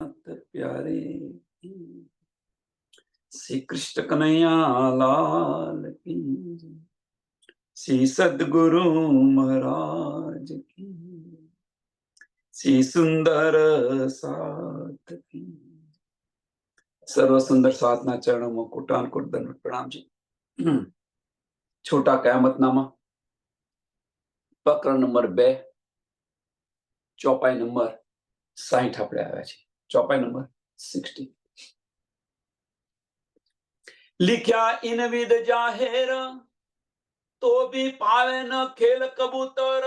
प्यारे श्री कृष्ण कन्हैया लाल की जय। श्री सद्गुरु महाराज की श्री सुंदर साथ की सर्व सुंदर साधना चरणों में कोटान कोट दंड प्रणाम जी। छोटा कयामतनामा प्रकरण नंबर 2 ચોપાઈ નંબર 60 આપણે આવ્યા છે। ચોપાઈ નંબર 60 लिख्या इन विद जाहिर तो भी पावे न खेल कबूतर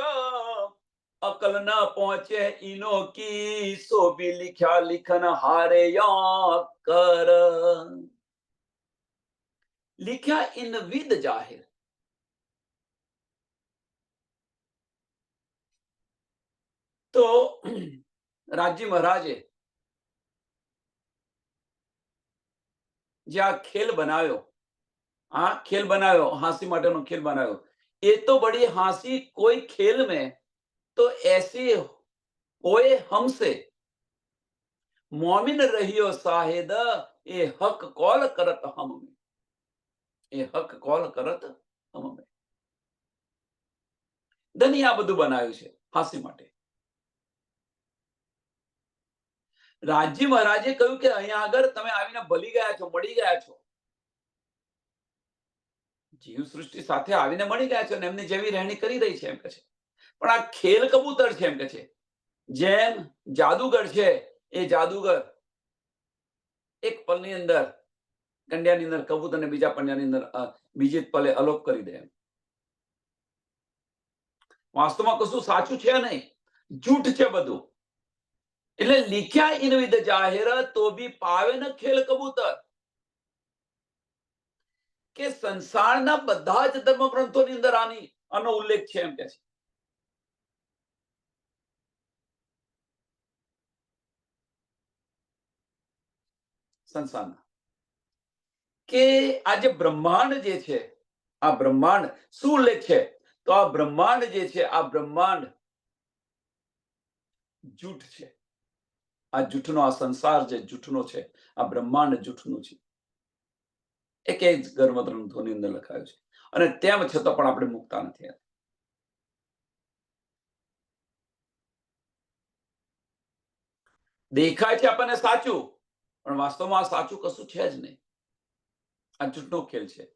अकल न पहुंचे इनो की सो भी लिख्या लिखन हारे या कर। लिख्या इन विद जाहिर तो राजी महाराजे જ્યાં ખેલ બનાવ્યો, हाँ खेल बनायो, हांसी माटेनो खेल बनायो, ये तो बड़ी हांसी कोई खेल में तो ऐसी होए हमसे मोमिन रहियो साहिद ये हक कॉल करत हम में, ये हक कॉल करत हम में। ધની આ બધું બનાવ્યું છે હાંસી માટે। રાજી મહારાજે કહ્યું કે અહીંયા આગળ તમે આવીને ભલી ગયા છો, મળી ગયા છો, જીવ સૃષ્ટિ સાથે આવીને મળી ગયા છો ને એમની જેવી રહેણી કરી રહી છે એમ કે છે। પણ આ ખેલ કબૂતર છે એમ કે છે। જેમ જાદુગર છે એ જાદુગર એક પલની અંદર કંડિયાની અંદર કબૂતરને બીજા પંડિયાની અંદર બીજી જ પલે અલોપ કરી દે। વાસ્તવમાં કશું સાચું છે નહીં, જૂઠ છે બધું। એટલે લીખ્યા ઇન વિદ જાહેર તો બી પાવે ન ખેલ કબૂતર, કે સંસારના બધા જ ધર્મ ગ્રંથોની અંદર આનો ઉલ્લેખ છે એમ કે છે। સંસારના કે આ જે બ્રહ્માંડ જે છે, આ બ્રહ્માંડ શું ઉલ્લેખ છે તો આ બ્રહ્માંડ જે છે, આ બ્રહ્માંડ જૂઠ છે। આ જૂઠનો, આ સંસાર જે જૂઠનો છે, આ બ્રહ્માંડ જૂઠનું છે। એક ધર્મગ્રંથોની અંદર લખાયું છે અને તેમ છતાં પણ આપણે મુકતા નથી। દેખાય છે આપણને સાચું, પણ વાસ્તવમાં આ સાચું કશું છે જ નહીં, આ જૂઠનો ખેલ છે।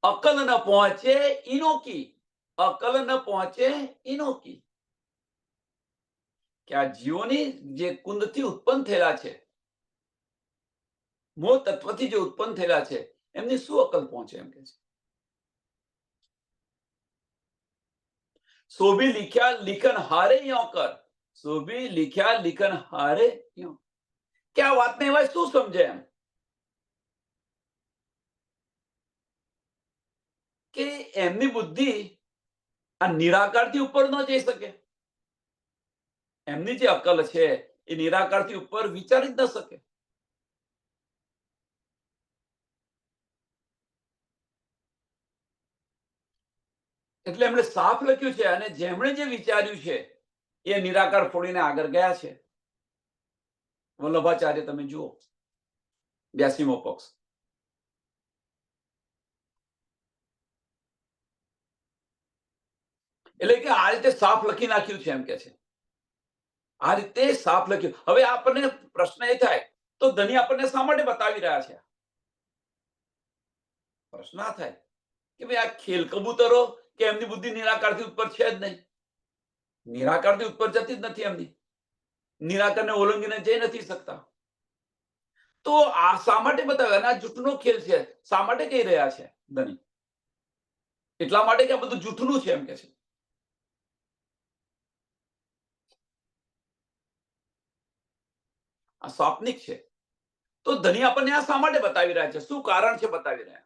અકલ ન પહોંચે ઇનો કી, અકલ ન પહોંચે ઇનો કી, કે આ જીવોની જે કુંદથી ઉત્પન્ન થયેલા છે, મોહ તત્વથી જે ઉત્પન્ન થયેલા છે, એમની શું અકલ પહોંચે એમ કે છે। સો ભી लिख्या लिखन हारे યો કર, સો ભી लिख्या लिखन हारे યો, કે આ વાતને એવા શું સમજે એમ કે એમની બુદ્ધિ આ નિરાકારથી ઉપર ન જઈ શકે। એમની જે અકલ છે એ નિરાકારથી ઉપર વિચારી જ ન શકે। એટલે એમણે સાફ લખ્યું છે અને જેમણે જે વિચાર્યું છે એ નિરાકાર ફોડીને આગળ ગયા છે। વલ્લભાચાર્ય તમે જુઓ 82મો પક્ષ, એટલે કે આ રીતે સાફ લખી નાખ્યું છે એમ કે છે। આ રીતે સાફ લખ્યું। હવે આપણને પ્રશ્ન એ થાય તો ધની આપણને શા માટે બતાવી રહ્યા છે? પ્રશ્ન આ થાય કે ભાઈ આ ખેલ કબૂતરો કે એમની બુદ્ધિ નિરાકારથી ઉપર છે જ નહીં, નિરાકારથી ઉપર જતી જ નથી, એમની નિરાકારને ઓળંગીને જઈ નથી શકતા। તો આ શા માટે બતાવે? આ જૂઠનો ખેલ છે। શા માટે કહી રહ્યા છે ધની? એટલા માટે કે આ બધું જૂઠનું છે એમ કે છે। આ સ્વાપ્નિક છે। તો ધની આપણને આ શા માટે બતાવી રહ્યા છે? શું કારણ છે બતાવી રહ્યા?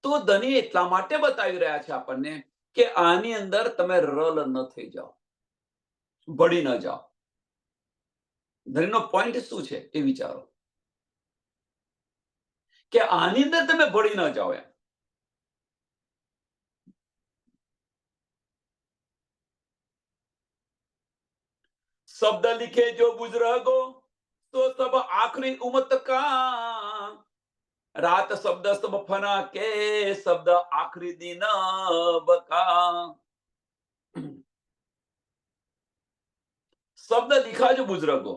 તો ધની એટલા માટે બતાવી રહ્યા છે આપણને કે આની અંદર તમે રલ ન થઈ જાઓ, ભળી ન જાઓ। ધનીનો પોઈન્ટ શું છે એ વિચારો, કે આની અંદર તમે ભળી ન જાઓ એમ। शब्द लिखे जो बुजुर्गो तो सब आखिरी उम्मत का, रात शब्द सब फना के शब्द आखिरी दिन बका। शब्द लिखा जो बुजुर्गो,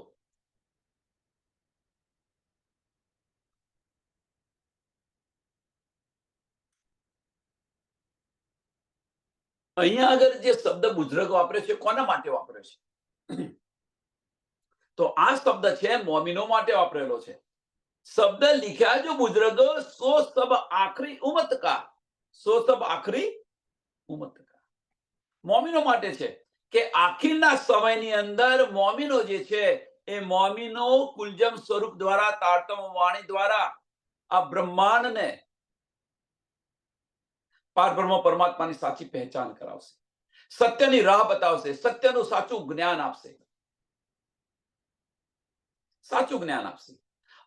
અહીંયા આગળ જે શબ્દ બુઝુર્ગ વાપરે છે કોના માટે વાપરે છે? તો આ શબ્દ છે મોમિનો માટે વાપરેલો છે. શબ્દ लिखा जो बुजुर्ग सो सब आखिरी उम्मत का, सो सब आखिरी उम्मत का. મોમિનો માટે છે કે આખીરના સમયની અંદર મોમિનો જે છે એ મોમિનો કુલજમ સ્વરૂપ દ્વારા, તારતમ વાણી દ્વારા આ બ્રહ્માંડને પારબ્રહ્મ પરમાત્માની સાચી પહેચાન કરાવશે, સત્યની રાહ બતાવશે, સત્યનું સાચું જ્ઞાન આપશે, સાચું જ્ઞાન આપશે.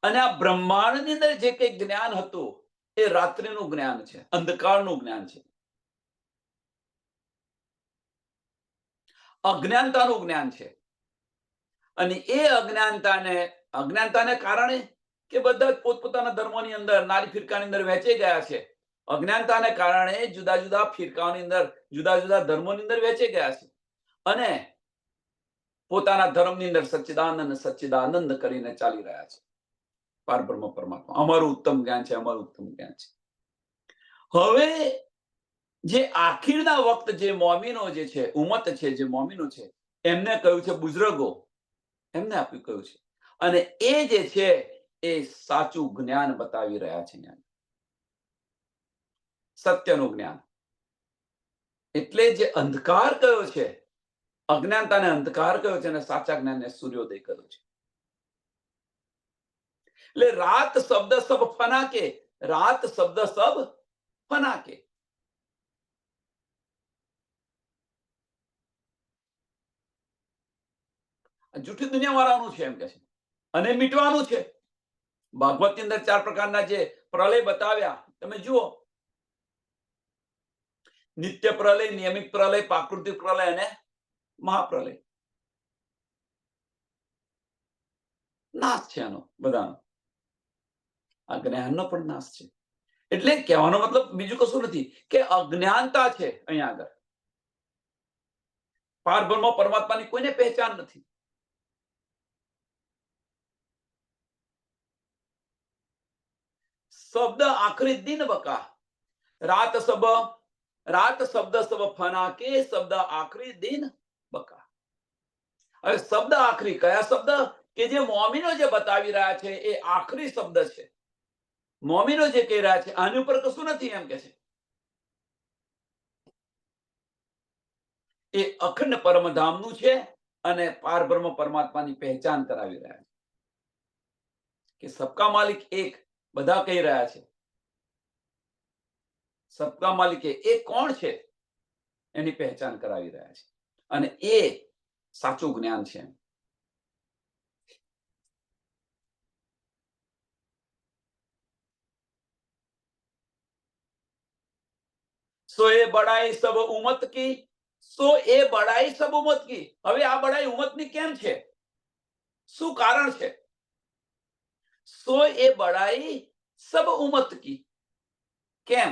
અને આ બ્રહ્માંડની અંદર જે કંઈ જ્ઞાન હતું એ રાત્રિનું જ્ઞાન છે, અંધકારનું જ્ઞાન છે, અજ્ઞાનતાનું જ્ઞાન છે. અને એ અજ્ઞાનતાને કારણે કે બધા પોતપોતાના ધર્મોની અંદર, નારી ફિરકાની અંદર વહેંચાઈ ગયા છે. અજ્ઞાનતાને કારણે જુદા જુદા ફિરકાઓની અંદર, જુદા જુદા ધર્મોની અંદર વહેંચાઈ ગયા છે. અને પોતાના ધર્મની અંદર સચ્ચિદાનંદ સચ્ચિદાનંદ કરીને ચાલી રહ્યા છે. પારબ્રહ્મ પરમાત્મા અમારું ઉત્તમ જ્ઞાન છે, અમારું ઉત્તમ જ્ઞાન છે. હવે જે આખીરના વખત જે મોમિનો જે છે, ઉમ્મત છે, જે મોમિનો છે, એમને કહ્યું છે બુઝુર્ગો, એમને આપ્યું કહ્યું છે. અને એ જે છે એ સાચું જ્ઞાન બતાવી રહ્યા છે. સત્યનું જ્ઞાન. એટલે જે અંધકાર કયો છે, અજ્ઞાનતાને અંધકાર કયો છે અને સાચા જ્ઞાનને સૂર્યોદય કયો છે. એટલે રાત શબ્દ સબ ફના કે, રાત શબ્દ સબ ફના કે. જૂઠી દુનિયા વાળાનું છે એમ કે છે, અને મીટવાનું છે. ભાગવતની અંદર 4 પ્રકારના જે પ્રલય બતાવ્યા તમે જુઓ, નિત્ય પ્રલય, નિયમિત પ્રલય, પ્રાકૃતિક પ્રલય અને મહાપ્રલય. નાશ છે આનો બધાનો, આ જ્ઞાનનો પણ નાશ છે. એટલે કહેવાનો મતલબ બીજું કશું નથી કે અજ્ઞાનતા છે અહીંયા આગળ. પારબ્રહ્મ પરમાત્માની કોઈને પહેચાન નથી. શબ્દ આખરી દિન બકા, રાત શબ્દ સબ ફના કે શબ્દ આખરી દિન બકા. હવે શબ્દ આખરી કયા શબ્દ? કે જે મોમિનો જે બતાવી રહ્યા છે એ આખરી શબ્દ છે. મોમિનો જે કહી રહ્યા છે આની ઉપર કશું નથી એમ કે છે. એ અખંડ પરમધામનું છે અને પારબ્રહ્મ પરમાત્માની પહેચાન કરાવી રહ્યા છે કે સબકા માલિક એક, બધા કહી રહ્યા છે. સબકા માલિક એ કોણ છે એની પહેચાન કરાવી રહ્યા છે. અને એ સાચું જ્ઞાન છે. સો એ બડાઈ સબ ઉમ્મત કી, સો એ બડાઈ સબ ઉમ્મત કી. હવે આ બડાઈ ઉમ્મતની કેમ છે? શું કારણ છે? સો એ બડાઈ સબ ઉમ્મત કી, કેમ?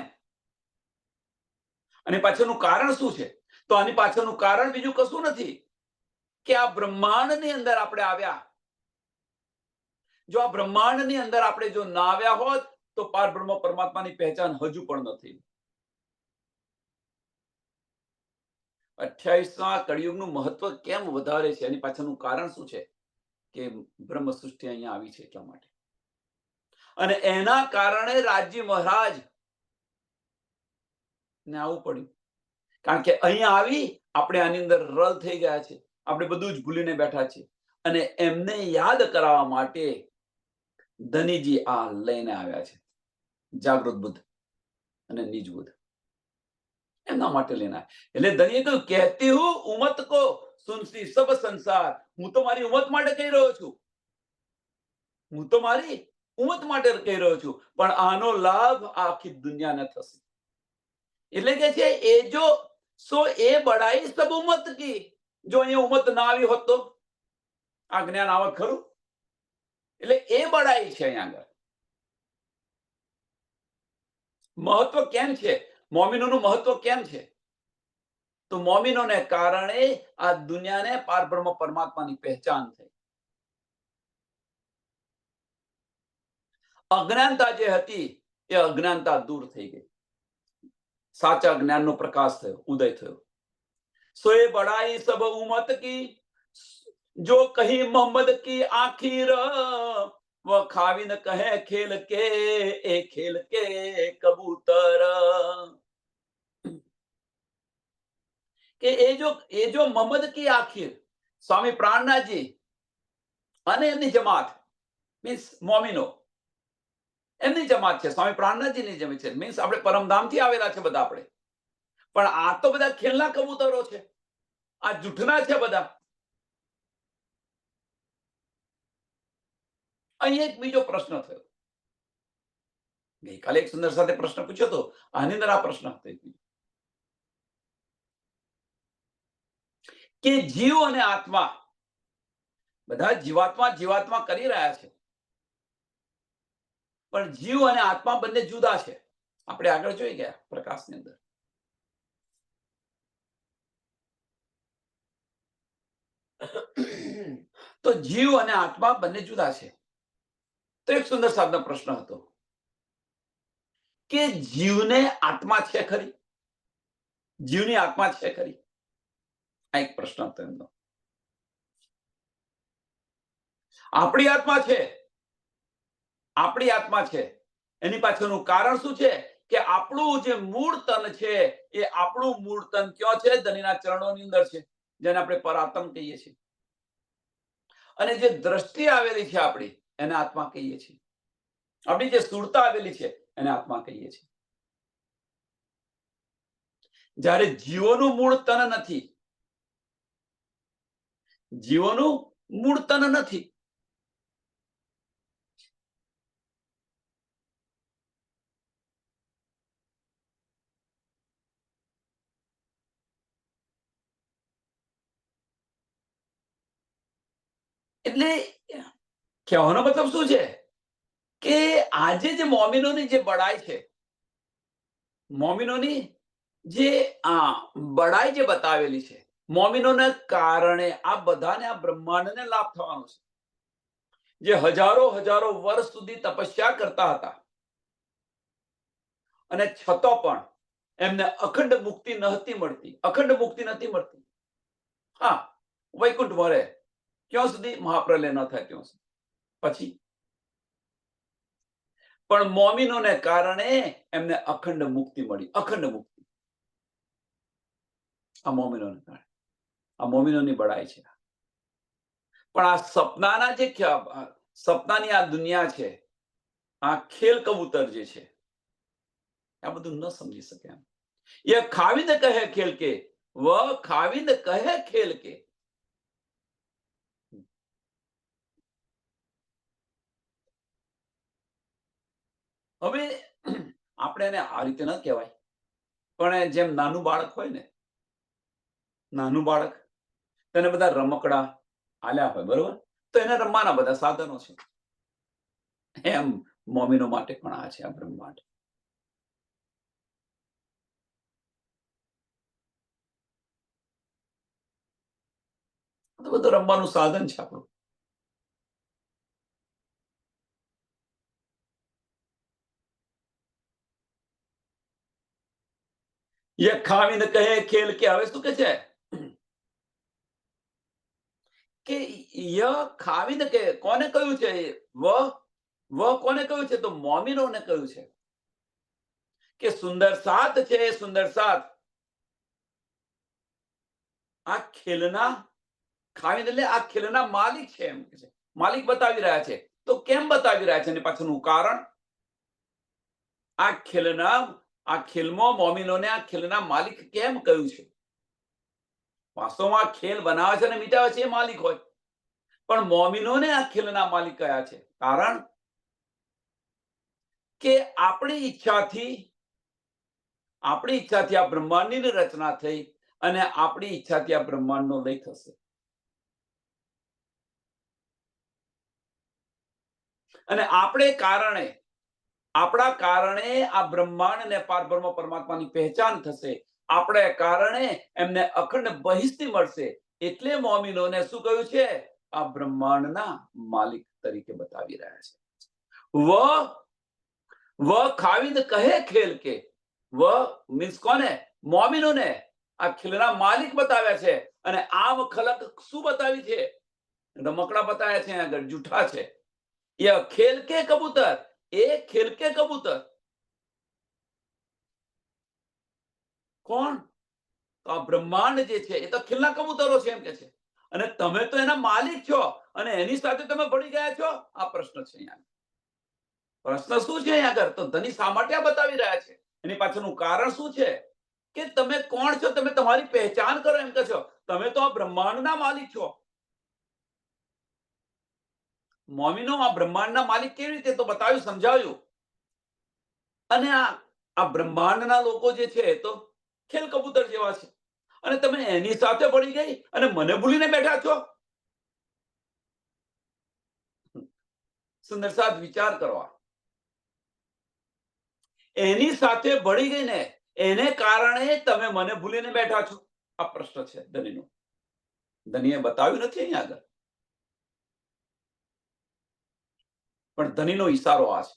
અને પાછળનું કારણ શું છે? તો આની પાછળનું કારણ બીજું કશું નથી કે આ બ્રહ્માંડની અંદર આપણે આવ્યા. જો આ બ્રહ્માંડની અંદર આપણે જો ના આવ્યા હોત તો પારબ્રહ્મ પરમાત્માની પહેચાન હજુ પણ નથી. 28મા કળિયુગનું મહત્વ કેમ વધારે છે એની પાછળનું કારણ શું છે? કે બ્રહ્મ સૃષ્ટિ અહીંયા આવી છે એટલા માટે. અને એના કારણે રાજ્ય મહારાજ ને આવવું પડ્યું. કારણ કે અહીંયા આવી આપણે આની અંદર રલ થઈ ગયા છે, આપણે બધું જ ભૂલીને બેઠા છીએ. અને એમને યાદ કરાવવા માટે ધનીજી આ લઈને આવ્યા છે, જાગૃત બુદ્ધ અને નિજ બુદ્ધ. એમના માટે લઈને આવ્યા. એટલે ધનીએ કહ્યું, કહેતી હું ઉમ્મત કો સુનસી સબ સંસાર. હું તો મારી ઉમ્મત માટે કહી રહ્યો છું, હું તો મારી ઉમ્મત માટે કહી રહ્યો છું, પણ આનો લાભ આખી દુનિયાને થશે. એટલે કે છે એ જો સો એ બડાઈ સબ ઉમ્મત કી. જો અહીંયા ઉમ્મત ના આવી હોત તો આ જ્ઞાન આવત ખરું? એટલે એ બળાઈ છે અહીંયા આગળ. મહત્વ કેમ છે? મોમિનોનું મહત્વ કેમ છે? તો મોમિનોને કારણે આ દુનિયાને પારબ્રહ્મ પરમાત્માની પહેચાન થઈ. અજ્ઞાનતા જે હતી એ અજ્ઞાનતા દૂર થઈ ગઈ. સાચા જ્ઞાનનો પ્રકાશ થયો, ઉદય થયો. સોએ બડાઈ સબ ઉમત કી, જો કહી મોહમ્મદ કી આખીર, વ ખાવિન કહે ખેલ કે, એ ખેલ કે કબૂતર. કે એ જો મોહમ્મદ કી આખીર, સ્વામી પ્રાણનાથજી અને એમની જમાત, મીન્સ મોમિનો, એમની જમાત છે, સ્વામી પ્રાણનાથજીની જમાત છે, મીન્સ આપણે પરમધામથી આવેલા છે બધા આપણે. પણ આ તો બધા ખેલના કબૂતરો છે, આ જૂઠના છે બધા. અહીં એક બીજો પ્રશ્ન થયો. ગઈકાલે એક સુંદર સાથે પ્રશ્ન પૂછ્યો હતો, આની અંદર આ પ્રશ્ન હતો કે જીવ અને આત્મા, બધા જીવાત્મા કરી રહ્યા છે, પણ જીવ અને આત્મા બંને જુદા છે. આપણે આગળ જોઈ ગયા પ્રકાશની અંદર. તો જીવ અને આત્મા બંને જુદા છે. તો એક સુંદર સાધનો પ્રશ્ન હતો કે જીવને આત્મા છે ખરી? જીવની આત્મા છે ખરી? આ એક પ્રશ્ન હતો એમનો. આપણી આત્મા છે, આપણી આત્મા છે. એની પાછળનું કારણ શું છે? કે આપણું જે મૂળ તન છે, એ આપણું મૂળ તન ક્યાં છે? ધણીના ચરણોની અંદર છે, જેને આપણે પરાત્મ કહીએ છીએ. અને જે દ્રષ્ટિ આવેલી છે આપણી, એને આત્મા કહીએ છીએ. આપણી જે સુરતા આવેલી છે એને આત્મા કહીએ છીએ. જ્યારે જીવોનું મૂળ તન નથી, જીવોનું મૂળ તન નથી, એટલે કહેવાનો મતલબ શું છે કે આજે જે મોમિનોની જે બડાઈ છે, મોમિનોની જે બડાઈ જે બતાવેલી છે, મોમિનોને કારણે આ બધાને આ બ્રહ્માંડને લાભ થવાનો છે. જે હજારો હજારો વર્ષ સુધી તપસ્યા કરતા હતા અને છતાં પણ એમને અખંડ મુક્તિ નહોતી મળતી. અખંડ મુક્તિ નથી મળતી. હા, વૈકુંઠ મળે ક્યાં સુધી? મહાપ્રલય ન થાય ત્યાં સુધી. પછી પણ મોમિનોને કારણે એમને અખંડ મુક્તિ મળી. અખંડ મુક્તિ આ મોમિનોને કારણે. આ મોમિનોની બડાઈ છે. પણ આ સપનાના જે સપનાની આ દુનિયા છે, આ ખેલ કબૂતર જે છે, આ બધું ન સમજી શકે એમ. એ ખાવિદ કહે ખેલ કે, વ ખાવિદ કહે ખેલ કે. હવે આપણે એને આ રીતે ન કહેવાય, પણ જેમ નાનું બાળક હોય ને, નાનું બાળક, તેને બધા રમકડા આલ્યા હોય, બરોબર? તો એને રમવાના બધા સાધનો છે. એમ મોમિનો માટે પણ આ છે, આ બ્રહ્માંડ. બધું રમવાનું સાધન છે આપણું. એ ખાવીને કહે ખેલ કે. હવે શું કે છે કે ય ખાવીને કહે. કોને કહ્યું છે? વ કોને કહ્યું છે? તો મોમિનોને કહ્યું છે કે સુંદર સાત છે, સુંદર સાત આ ખેલના ખાવીને, એટલે આ ખેલના માલિક છે એમ કે છે. માલિક બતાવી રહ્યા છે. તો કેમ બતાવી રહ્યા છે? એની પાછળનું કારણ, આ ખેલમાં મોમિનોને આ ખેલના માલિક કેમ કહ્યું છે? વાસ્તવમાં ખેલ બનાવે છે અને મીટાવે છે એ માલિક હોય, પણ મોમિનોને આ ખેલના માલિક કયા છે? કારણ કે આપણી ઈચ્છાથી આ બ્રહ્માંડની રચના થઈ અને આપણી ઈચ્છાથી આ બ્રહ્માંડનો લય થશે. અને આપણા કારણે આ બ્રહ્માંડ ને પારબ્રહ્મ પરમાત્માની પહેચાન થશે. આપણે કારણે એમને અખંડ બહિષ્ઠી મળશે. એટલે મોમિનોને શું કહ્યું છે? આ બ્રહ્માંડના માલિક તરીકે બતાવી રહ્યા છે. વ ખાવિદ કહે ખેલ કે, વ મીન્સ કોને? મોમિનોને આ ખેલના માલિક બતાવ્યા છે. અને આમ ખલક શું બતાવી છે? રમકડા બતાવ્યા છે. આગળ જૂઠા છે. યહ ખેલ કે કબૂતર, એ ખેલ કે કબૂતર કોણ? તો આ બ્રહ્માંડ જે છે એ તો ખીલના કબૂતરો છે એમ કે છે. અને તમે તો એના માલિક છો અને એની સાથે તમે ભળી ગયા છો. આ પ્રશ્ન છે અહીંયા. પ્રશ્ન શું છે અહીંયા આગળ? તો ધની શા માટે આ બતાવી રહ્યા છે? એની પાછળનું કારણ શું છે? કે તમે કોણ છો? તમે તમારી પહેચાન કરો એમ કહો છો. તમે તો આ બ્રહ્માંડના માલિક છો. મોમિનો આ બ્રહ્માંડના માલિક કેવી રીતે? તો બતાવ્યું, સમજાવ્યું. અને આ બ્રહ્માંડના લોકો જે છે તો ખેલ કબૂતર જેવા છે. અને તમે એની સાથે ભળી ગઈ અને મને ભૂલીને બેઠા છો. સુંદર સાથ વિચાર કરવા. એની સાથે ભળી ગઈ ને એને કારણે તમે મને ભૂલીને બેઠા છો. આ પ્રશ્ન છે ધનીનો. ધનીએ બતાવ્યું નથી અહીંયા આગળ, પણ ધનીનો ઈશારો આ છે.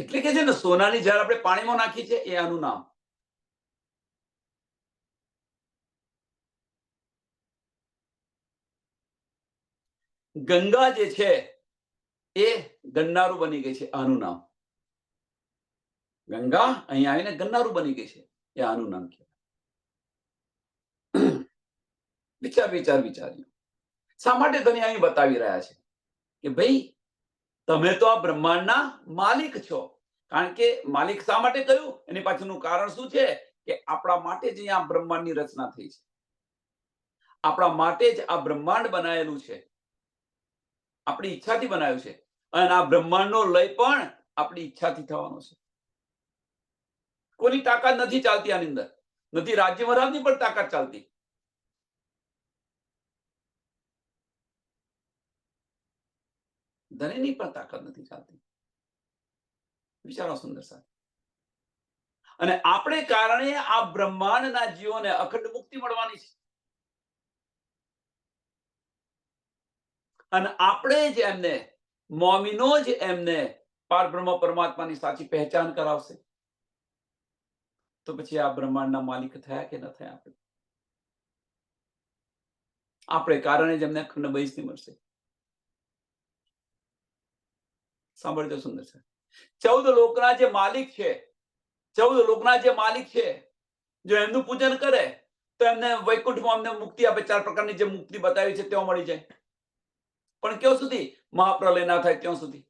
એટલે કે છે ને, સોનાની જયારે આપણે પાણીમાં નાખી છે એ આનું નામ. ગંગા જે છે એ ગન્નારું બની ગઈ છે, આનું નામ. ગંગા અહીંયા આવીને ગન્નારું બની ગઈ છે, એ આનું નામ છે. વિચાર્યું શા માટે ધની અહીં બતાવી રહ્યા છે કે ભાઈ તમે તો આ બ્રહ્માંડના માલિક છો. કારણ કે માલિક શા માટે કહ્યું? એની પાછળનું કારણ શું છે? કે આપણા માટે જ અહીંયા બ્રહ્માંડની રચના થઈ છે. આપણા માટે જ આ બ્રહ્માંડ બનાવેલું છે. આપણી ઈચ્છાથી બનાવ્યું છે. અને આ બ્રહ્માંડનો લય પણ આપણી ઈચ્છાથી થવાનો છે. કોની તાકાત નથી ચાલતી આની અંદર. નથી રાજ્ય મહારાજની પણ તાકાત ચાલતી. ધનીની પણ તાકાત નથી ચાલતી. વિચારો સુંદર સાહેબ. અને આપણે કારણે આ બ્રહ્માંડના જીવોને અખંડ મુક્તિ મળવાની છે. અને આપણે જ એમને, મોમિનો જ એમને પારબ્રહ્મ પરમાત્માની સાચી પહેચાન કરાવશે. તો પછી આ બ્રહ્માંડના માલિક થયા કે ન થયા? આપણે કારણે જ એમને અખંડ બહિષ્ઠી મળશે. સાંભળજો સુંદર છે. 14 લોકના જે માલિક છે, 14 લોકના જે માલિક છે, જો એમનું પૂજન કરે તો એમને વૈકુંઠમાં અમને મુક્તિ આપે. 4 પ્રકારની જે મુક્તિ બતાવી છે તેઓ મળી જાય. પણ ક્યાં સુધી? મહાપ્રલય ના થાય ત્યાં સુધી.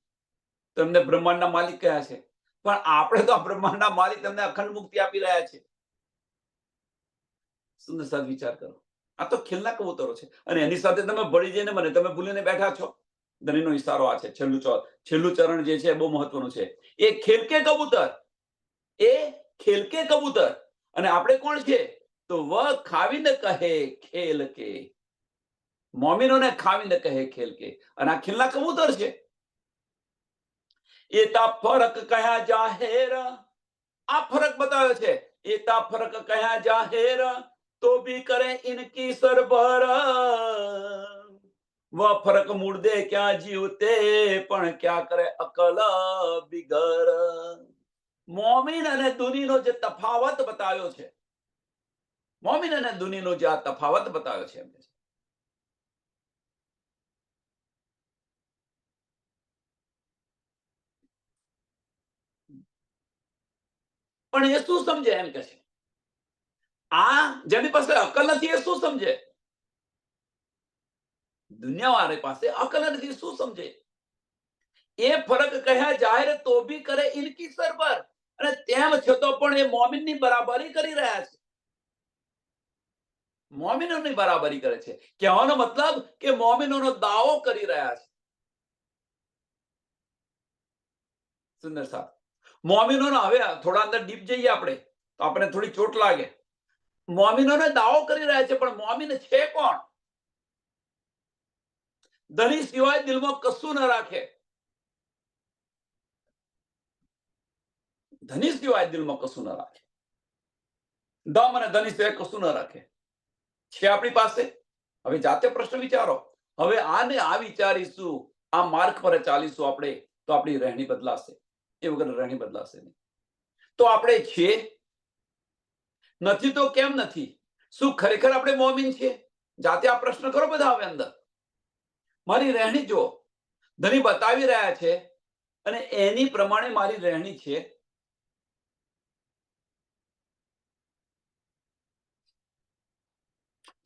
તો એમને બ્રહ્માંડના માલિક કયા છે. પણ આપણે તો આ બ્રહ્માંડના માલિક તમને અખંડ મુક્તિ આપી રહ્યા છે. સુંદર સાથ વિચાર કરો. આ તો ખીલના કબૂતરો છે અને એની સાથે તમે ભળી જઈને મને તમે ભૂલીને બેઠા છો. ધનીનો ઈશારો આ છે. છેલ્લું ચરણ જે છે બહુ મહત્વનું છે. એ ખેલ કે કબૂતર, એ ખેલ કે કબૂતર. અને આપણે કોણ છે? તો વ ખાવીને કહે ખેલ કે. મોમિનોને ખાવીને કહે ખેલ કે. અને આ ખીલના કબૂતર છે. એતા ફરક કયા જાહેર. આ ફરક બતાવ્યો છે. એતા ફરક કયા જાહેર તો ભી કરે ઇનકી સરભર. वह फर्क मुर्दे क्या जीवते પણ ક્યાં કરે અકલ બિગર. મોમિન અને દુનીનો જે તફાવત બતાવ્યો છે, મોમિન અને દુનીનો જે આ તફાવત બતાવ્યો છે એમને, પણ એ શું સમજે એમ કે છે? આ જેની પાસે અકલ નથી એ શું સમજે? દુનિયાવાળા પાસે અકલ નથી, શું સમજે? એ ફરક કયા જાહેર તો ભી કરે ઇનકી સર પર. અને તેમ છતાં પણ એ મોમિનની બરાબરી કરી રહ્યા છે. મોમિનોની બરાબરી કરે છે. કહેવાનો મતલબ કે મોમિનોનો દાવો કરી રહ્યા છે. સુંદર સાહેબ. મોમિનોનો હવે થોડા અંદર ડીપ જઈએ આપણે તો આપણે થોડી ચોટ લાગે. મોમિનોને દાવો કરી રહ્યા છે, પણ મોમિન છે કોણ? ધની સિવાય દિલમાં કશું ન રાખે. ધની સિવાય દિલમાં કશું ન રાખે. દમ અને ધની સિવાય કશું ન રાખે. છે આપણી પાસે. હવે જાતે પ્રશ્ન વિચારો. હવે આને આ વિચારીશું, આ માર્ગ પર ચાલીશું આપણે, તો આપણી રહેણી બદલાશે. એ વગર રહેણી બદલાશે નહીં. તો આપણે છીએ નથી તો કેમ નથી? શું ખરેખર આપણે મોમિન છીએ? જાતે આ પ્રશ્ન કરો બધા. હવે અંદર મારી રહેણી જો ધની બતાવી રહ્યા છે અને એની પ્રમાણે મારી રહેણી છે,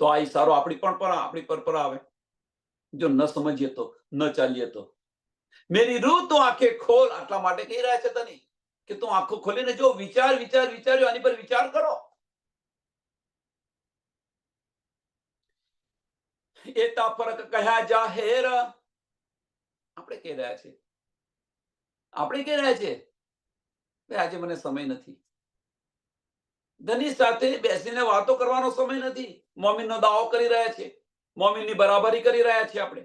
તો આ ઈશારો આપણી પર આવે. જો ન સમજીએ તો, ન ચાલીએ તો. મેરી રૂહ તો આંખે ખોલ, આટલા માટે કહી રહ્યા છે ધની કે તું આંખો ખોલીને જો, વિચાર્યો, આની પર વિચાર કરો. એતા ફરક કહ્યા જાહેર. આપણે કહી રહ્યા છે આજે મને સમય નથી. ધની સાથે બેસીને વાતો કરવાનો સમય નથી. મોમિનનો દાવો કરી રહ્યા છે, મોમિનની બરાબરી કરી રહ્યા છે આપણે.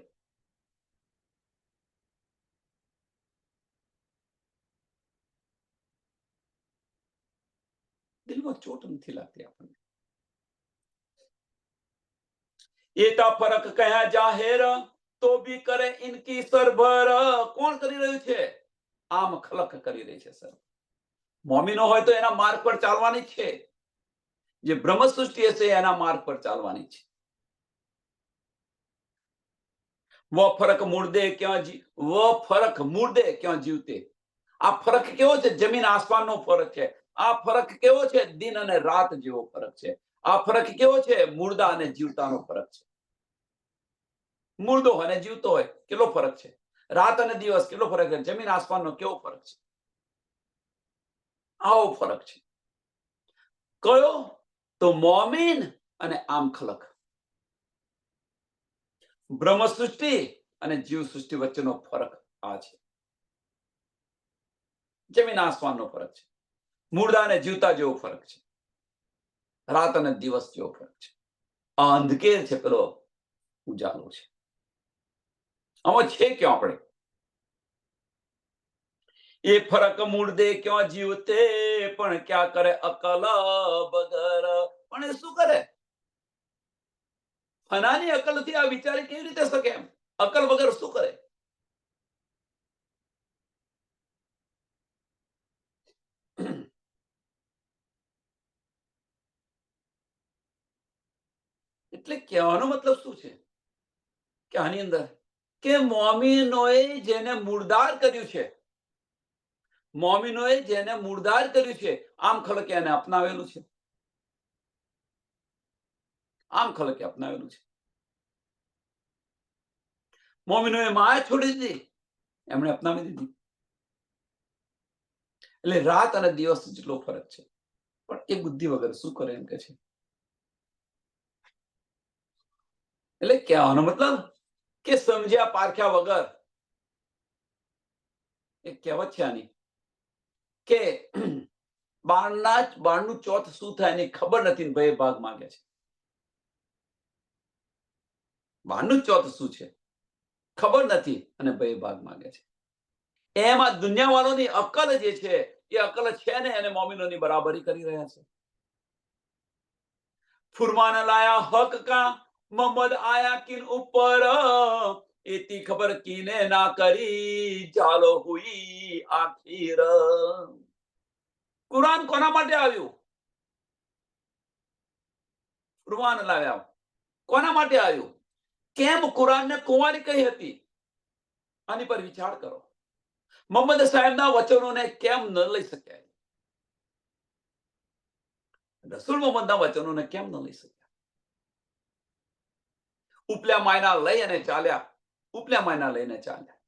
દિલમાં ચોટ નથી લાગતી આપણને. એતા ફરક કહ્યા જાહેર, તો બી કરે ઇનકી સરભર. કોણ કરી રહ્યું છે? આમ ખલક કરી રહી છે સર. મોમિનો હોય તો એના માર્ગ પર ચાલવાની છે. જે બ્રહ્મ સૃષ્ટિ હશે એના માર્ગ પર ચાલવાની છે. વ ફરક મુર્દે ક્યાં જીવતે. આ ફરક કેવો છે? જમીન આસમાનનો ફરક છે. આ ફરક કેવો છે? દિન અને રાત જેવો ફરક છે. આ ફરક કેવો છે? મુર્દા અને જીવતાનો ફરક છે. મુર્દો અને જીવતો હોય કેટલો ફરક છે? રાત અને દિવસ કેટલો ફરક છે? જમીન આસમાનનો કેવો ફરક છે? આવો ફરક છે. કયો? તો મોમિન અને આમ ખલક. બ્રહ્મ સૃષ્ટિ અને જીવ સૃષ્ટિ વચ્ચેનો ફરક આ છે. જમીન આસમાનનો ફરક છે. મુર્દા અને જીવતા જેવો ફરક છે. રાત અને દિવસ જેવો ફરક છે. આ અંધકેર છે, પેલો ઉજાલો છે. આમાં છે ક્યાં આપણે? એ ફરક મુર્દે ક્યાં જીવતે, પણ ક્યાં કરે અકલ બગર. પણ એ શું કરે? ફનાની અકલથી આ વિચારી કેવી રીતે શકે? એમ અકલ વગર શું કરે? એટલે કહેવાનો મતલબ શું છે કે આની અંદર કે મોમિનોએ જેને મુર્દાર કર્યું છે, મોમિનોએ જેને મુર્દાર કર્યું છે, આમ ખલકે એને અપનાવેલું છે. આમ ખલકે અપનાવેલું છે. મોમિનોએ માયા છોડી દીધી, એમણે અપનાવી દીધી. એટલે રાત અને દિવસ જેટલો ફરક છે. પણ એ બુદ્ધિ વગર શું કરે એમ કે છે. એટલે કહેવાનો મતલબ કે સમજ્યા પારખ્યા વગર એક કહેવત છે આની કે બાણનું ચોથ શું થાય એની ખબર નથી, ભય ભાગ માંગે છે. બાણનું ચોથ શું છે ખબર નથી અને ભય ભાગ માંગે છે. એમાં દુનિયા વાળોની અકલ જે છે એ અકલ છે ને એને મોમિનોની બરાબરી કરી રહ્યા છે. ફુરમાન લાયા હક કા, મોહમ્મદ આયા કિન ઉપર. એતી ખબર કીને ના કરી, ચાલો હુઈ આખીર. કુરાન કોના માટે આવ્યું? ફુરમાન લાવ્યા કોના માટે આવ્યું? કેમ કુરાનને કુંવારી કહી હતી? આની પર વિચાર કરો. મોહમ્મદ સાહેબના વચનોને કેમ ન લઈ શક્યા? રસૂલ મોહમ્મદના વચનોને કેમ ન લઈ શક્યા? ઉપલા માયના લઈ અને ચાલ્યા, ઉપલા માયના લઈને ચાલ્યા.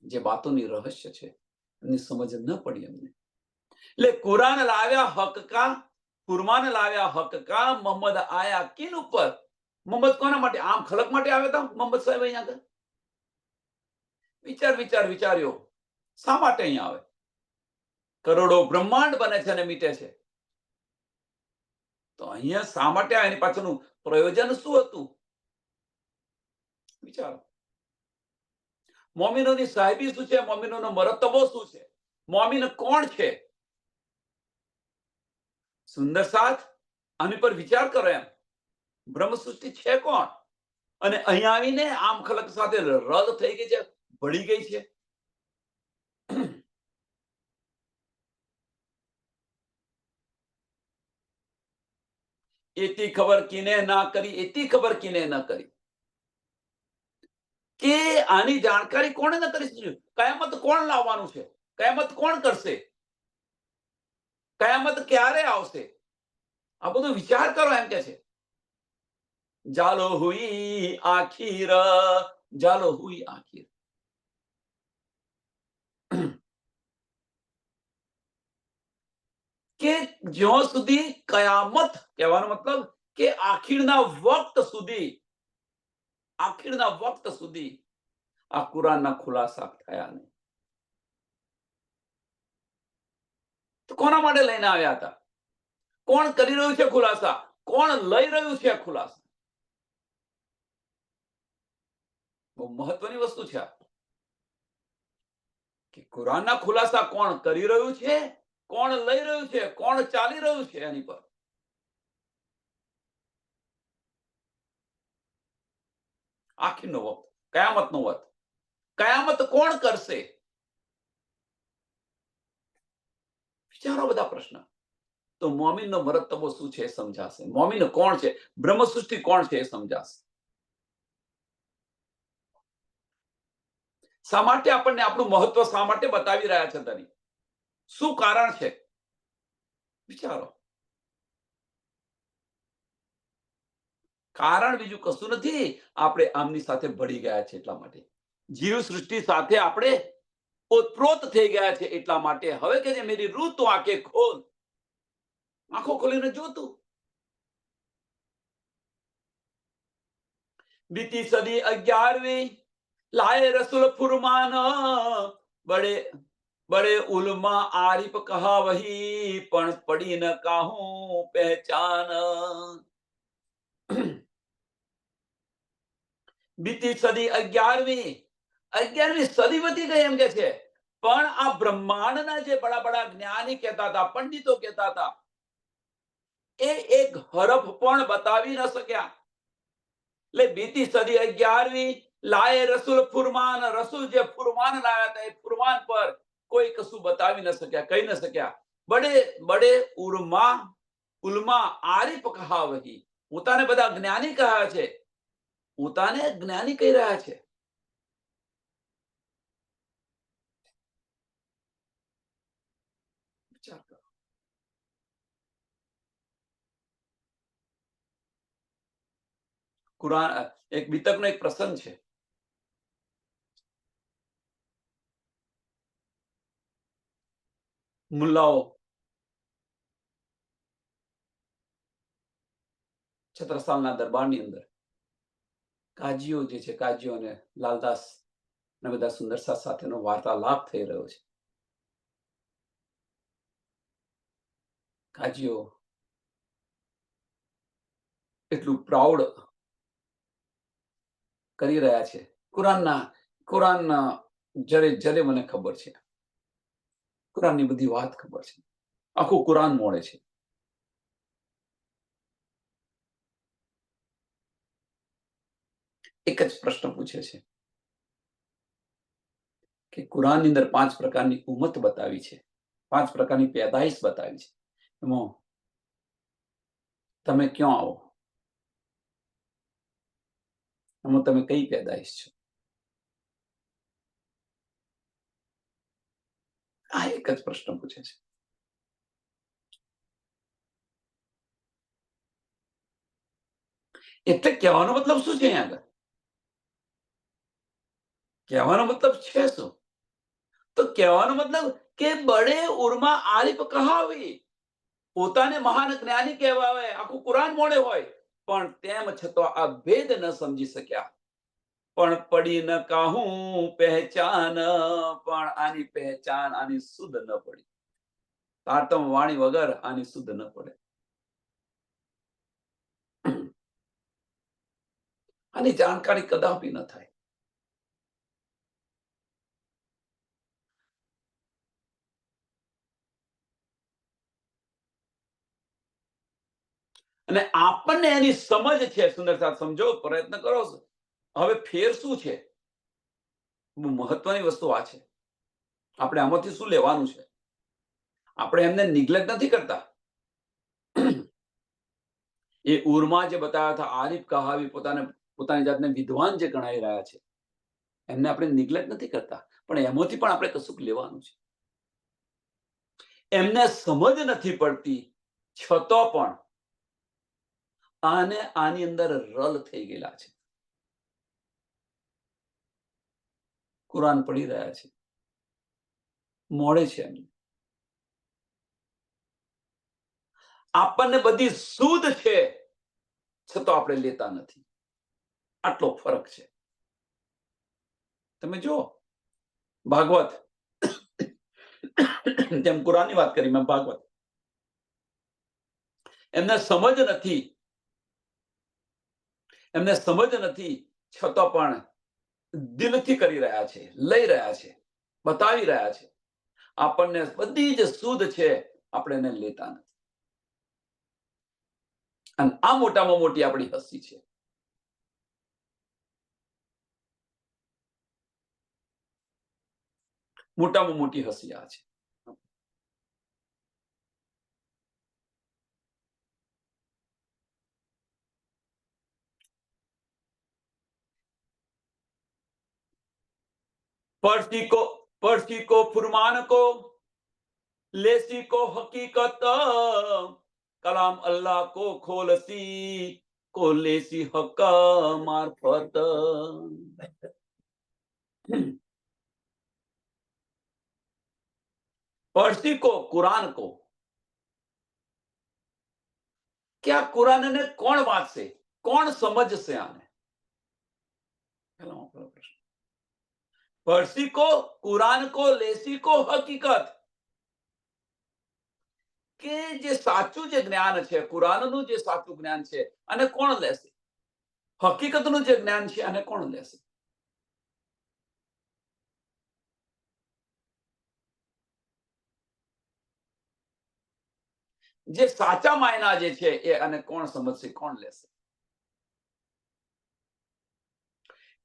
જે વાતોની રહસ્ય છે એની સમજ ન પડી એમને. એટલે કુરાન લાવ્યા હક કા, ફુરમાન લાવ્યા હક કા, મોહમ્મદ આયા કિન ઉપર. મોહમ્મદ કોના માટે? આમ ખલક માટે આવ્યા હતા મોહમ્મદ સાહેબ અહીંયા આગળ. વિચાર્યો શા માટે અહીંયા આવે? કરોડો બ્રહ્માંડ બને છે અને મીટે છે. તો અહીંયા શા માટે એની પાછળનું પ્રયોજન શું હતું? વિચારો. મોમીનોની સાહેબી શું છે? મોમીનોનો મરતબો શું છે? મોમીન કોણ છે? સુંદર સાથ, આની પર વિચાર કરો. એમ બ્રહ્મ સૃષ્ટિ છે કોણ? અને અહીંયા આવીને આમ ખલક સાથે રદ થઈ ગઈ છે, ભળી ગઈ છે. એથી ખબર કિને ના કરી, એથી ખબર કિને ના કરી. કે આની જાણકારી કોણે ન કરી શક્યું? કયામત કોણ લાવવાનું છે? કયામત કોણ કરશે? કયામત ક્યારે આવશે? આ બધું વિચાર કરો. એમ કે છે જાલો હુઈ આખીર, જાલો હુઈ આખીર. કે જ્યાં સુધી કયામત, કહેવાનો મતલબ કે આખીરના વખત સુધી, આખીરના વખત સુધી આ કુરાનના ખુલાસા થયા નહીં. તો કોના માટે લઈને આવ્યા હતા? કોણ કરી રહ્યું છે ખુલાસા? કોણ લઈ રહ્યું છે ખુલાસા? બહુ મહત્વની વસ્તુ છે આ. કે કુરાનના ખુલાસા કોણ કરી રહ્યું છે, કોણ લઈ રહ્યું છે, કોણ ચાલી રહ્યું છે એની પર. આખીરનો વખત, કયામતનો વખત. કયામત કોણ કરશે? વિચારો બધા પ્રશ્ન. તો મોમીનનો મરતબો શું છે એ સમજાશે. મોમીન કોણ છે, બ્રહ્મ સૃષ્ટિ કોણ છે એ સમજાશે. શા માટે આપણને આપણું મહત્વ શા માટે બતાવી રહ્યા છે ધણી? શું કારણ છે? વિચારો. કારણ બીજું કશું નથી, આપણે આમની સાથે ભળી ગયા છે એટલા માટે. જીવ સૃષ્ટિ સાથે આપણે ઓતપ્રોત થઈ ગયા છે એટલા માટે. હવે કે જે મેરી રૂહ તો આંખે ખોલ, આંખો ખોલીને જોતું. બીતી સદી 11વી, લાએ રસુલ ફુરમાન, બડે બડે ઉલમા આરિફ કહા વહી, પણ પડી ન કાહું પહેચાન. બીતી સદી 11વી, 11મી સદી વધી ગઈ એમ કે છે. પણ આ બ્રહ્માંડના જે બડા બડા જ્ઞાની કહેતા હતા, પંડિતો કહેતા હતા, એ એક હરફ પણ બતાવી ન શક્યા. એટલે બીતી સદી 11વી, લાએ રસુલ ફુરમાન, રસુલ જે ફુરમાન લાયા હતા એ ફુરમાન પર કોઈ કશું બતાવી ન શક્યા, કહી ન શક્યા. બડે બડે ઉલમા આરિફ કહા વહી, પોતાને બધા જ્ઞાની કહ્યા છે, પોતાને જ્ઞાની કહી રહ્યા છે. વિચાર કરો. કુરાન, એક બીતકનો એક પ્રસંગ છે. મુલ્લાઓ છત્રસાલના દરબારની અંદર કાજીઓ જે છે, કાજીઓ અને લાલદાસ અને બધા સુંદરસા સાથેનો વાર્તાલાપ થઈ રહ્યો છે. કાજીઓ એટલું પ્રાઉડ કરી રહ્યા છે. કુરાનના જરે જરે મને ખબર છે, કુરાનની બધી વાત ખબર છે, આખું કુરાન મોડે છે. એક જ પ્રશ્ન પૂછે છે કે કુરાનની અંદર 5 પ્રકારની ઉમ્મત બતાવી છે, 5 પ્રકારની પેદાઈશ બતાવી છે. એમાં તમે ક્યાં આવો? એમાં તમે કઈ પેદાઈશ છો? આ એક જ પ્રશ્ન પૂછે છે. એટલે કહેવાનો મતલબ શું છે? અહીંયા આગળ કહેવાનો મતલબ છે શું? તો કહેવાનો મતલબ કે બડે ઉર્મા આરિફ કહાવી, પોતાને મહાન જ્ઞાની કહેવાય, આખું કુરાન મોડે હોય, પણ તેમ છતાં આ ભેદ ન સમજી શક્યા. પણ પડી ન કાહું પહેચાન, પણ આની પહેચાન, આની સુધ ન પડી. તારતમ વાણી વગર આની શુદ્ધ ન પડે. આની જાણકારી કદાપી ન થાય. અને આપણને એની સમજ છે. સુંદર સાથ સમજો, પ્રયત્ન કરો. હવે ફેર શું છે? મહત્વની વસ્તુ આ છે. આપણે આમાંથી શું લેવાનું છે? આપણે એમને નિગ્લેક્ટ નથી કરતા. એ ઉરમાં જે બતાવ્યા હતા, આરિફ કહાવી પોતાની જાતને વિદ્વાન જે ગણાઈ રહ્યા છે, એમને આપણે નિગ્લેક્ટ નથી કરતા, પણ એમાંથી પણ આપણે કશુંક લેવાનું છે. એમને સમજ નથી પડતી, છતો પણ આની અંદર રલ થઈ ગયેલા છે. કુરાન પડી રહ્યા છે, મોડે છે. એમને આપણને બધી શુદ્ધ છે, છતાં આપણે લેતા નથી. આટલો ફરક છે. તમે જો ભાગવત, જેમ કુરાનની વાત કરી, મેં ભાગવત, એમને સમજ નથી, છતાં પણ દિલથી કરી રહ્યા છે, લઈ રહ્યા છે, બતાવી રહ્યા છે. આપણને બધી જ શુદ્ધ છે, આપણે એને લેતા નથી. અને આ મોટામાં મોટી આપણી હસી છે. મોટામાં મોટી હસી આ છે. पर्सी को फुरमान को, लेसी को हकीकत, कलाम अल्लाह को खोलसी को लेसी हक मार्फत. पर्सी को, कुरान को, क्या कुरान ने कौन वांचશે, કોણ સમજશે આને? पर्सी को, कुरान को, लेसी को हकीकत, કે જે સાચું જે જ્ઞાન છે, કુરાનનું જે સાચું જ્ઞાન છે, અને કોણ લેશે? હકીકતનું જે જ્ઞાન છે, અને કોણ લેશે? જે સાચા માયના જે છે એ અને કોણ સમજશે, કોણ લેશે?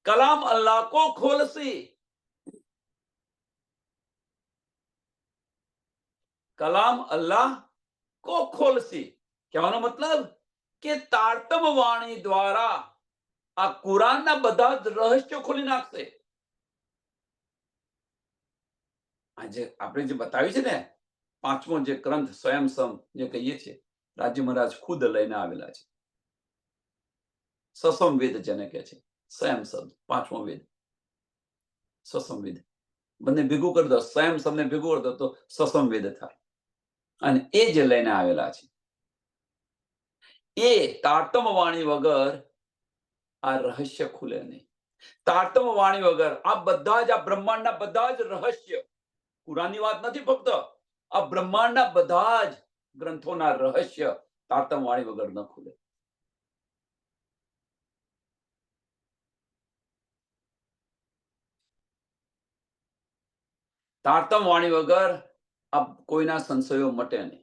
કલામ અલ્લાહ કો ખોલસી, કલામ અલ્લાહ કો ખોલસી, કહેવાનો મતલબ કે તારતમ વાણી દ્વારા આ કુરાનના બધા જ રહસ્યો ખોલી નાખશે. આજે આપણે જે બતાવી છે ને, પાંચમો જે ગ્રંથ સ્વયંસમ જે કહીએ છીએ, રાજ્ય મહારાજ ખુદ લઈને આવેલા છે. સસમ વેદ જેને કહે છે, સ્વયંસમ પાંચમો વેદ, સસમ વેદ. બંને ભેગું કરી દો, સ્વયંસમ ને ભેગું કરી દો તો સસમ વેદ થાય. અને એ જે લઈને આવેલા છે, એ તારતમ વાણી વગર આ રહસ્ય ખુલે નહીં. તારતમ વાણી વગર આ બધા જ, આ બ્રહ્માંડના બધા જ રહસ્ય, કુરાનની વાત નથી ફક્ત, આ બ્રહ્માંડના બધા જ ગ્રંથોના રહસ્ય તારતમ વાણી વગર ન ખુલે. તારતમ વાણી વગર આ કોઈના સંશયો મટે નહીં.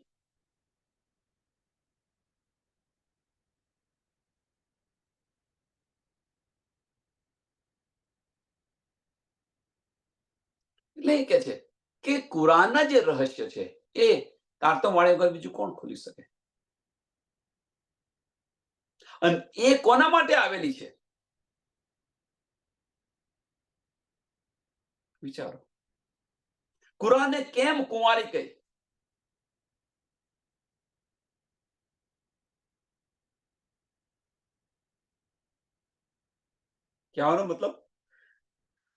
એટલે એ કે છે કે કુરાનના જે રહસ્ય છે એ તારતમ વાણી વગર બીજું કોણ ખોલી શકે? અને એ કોના માટે આવેલી છે? વિચારો. કુરાનને કેમ કુંવારી કહી? કહેવાનો મતલબ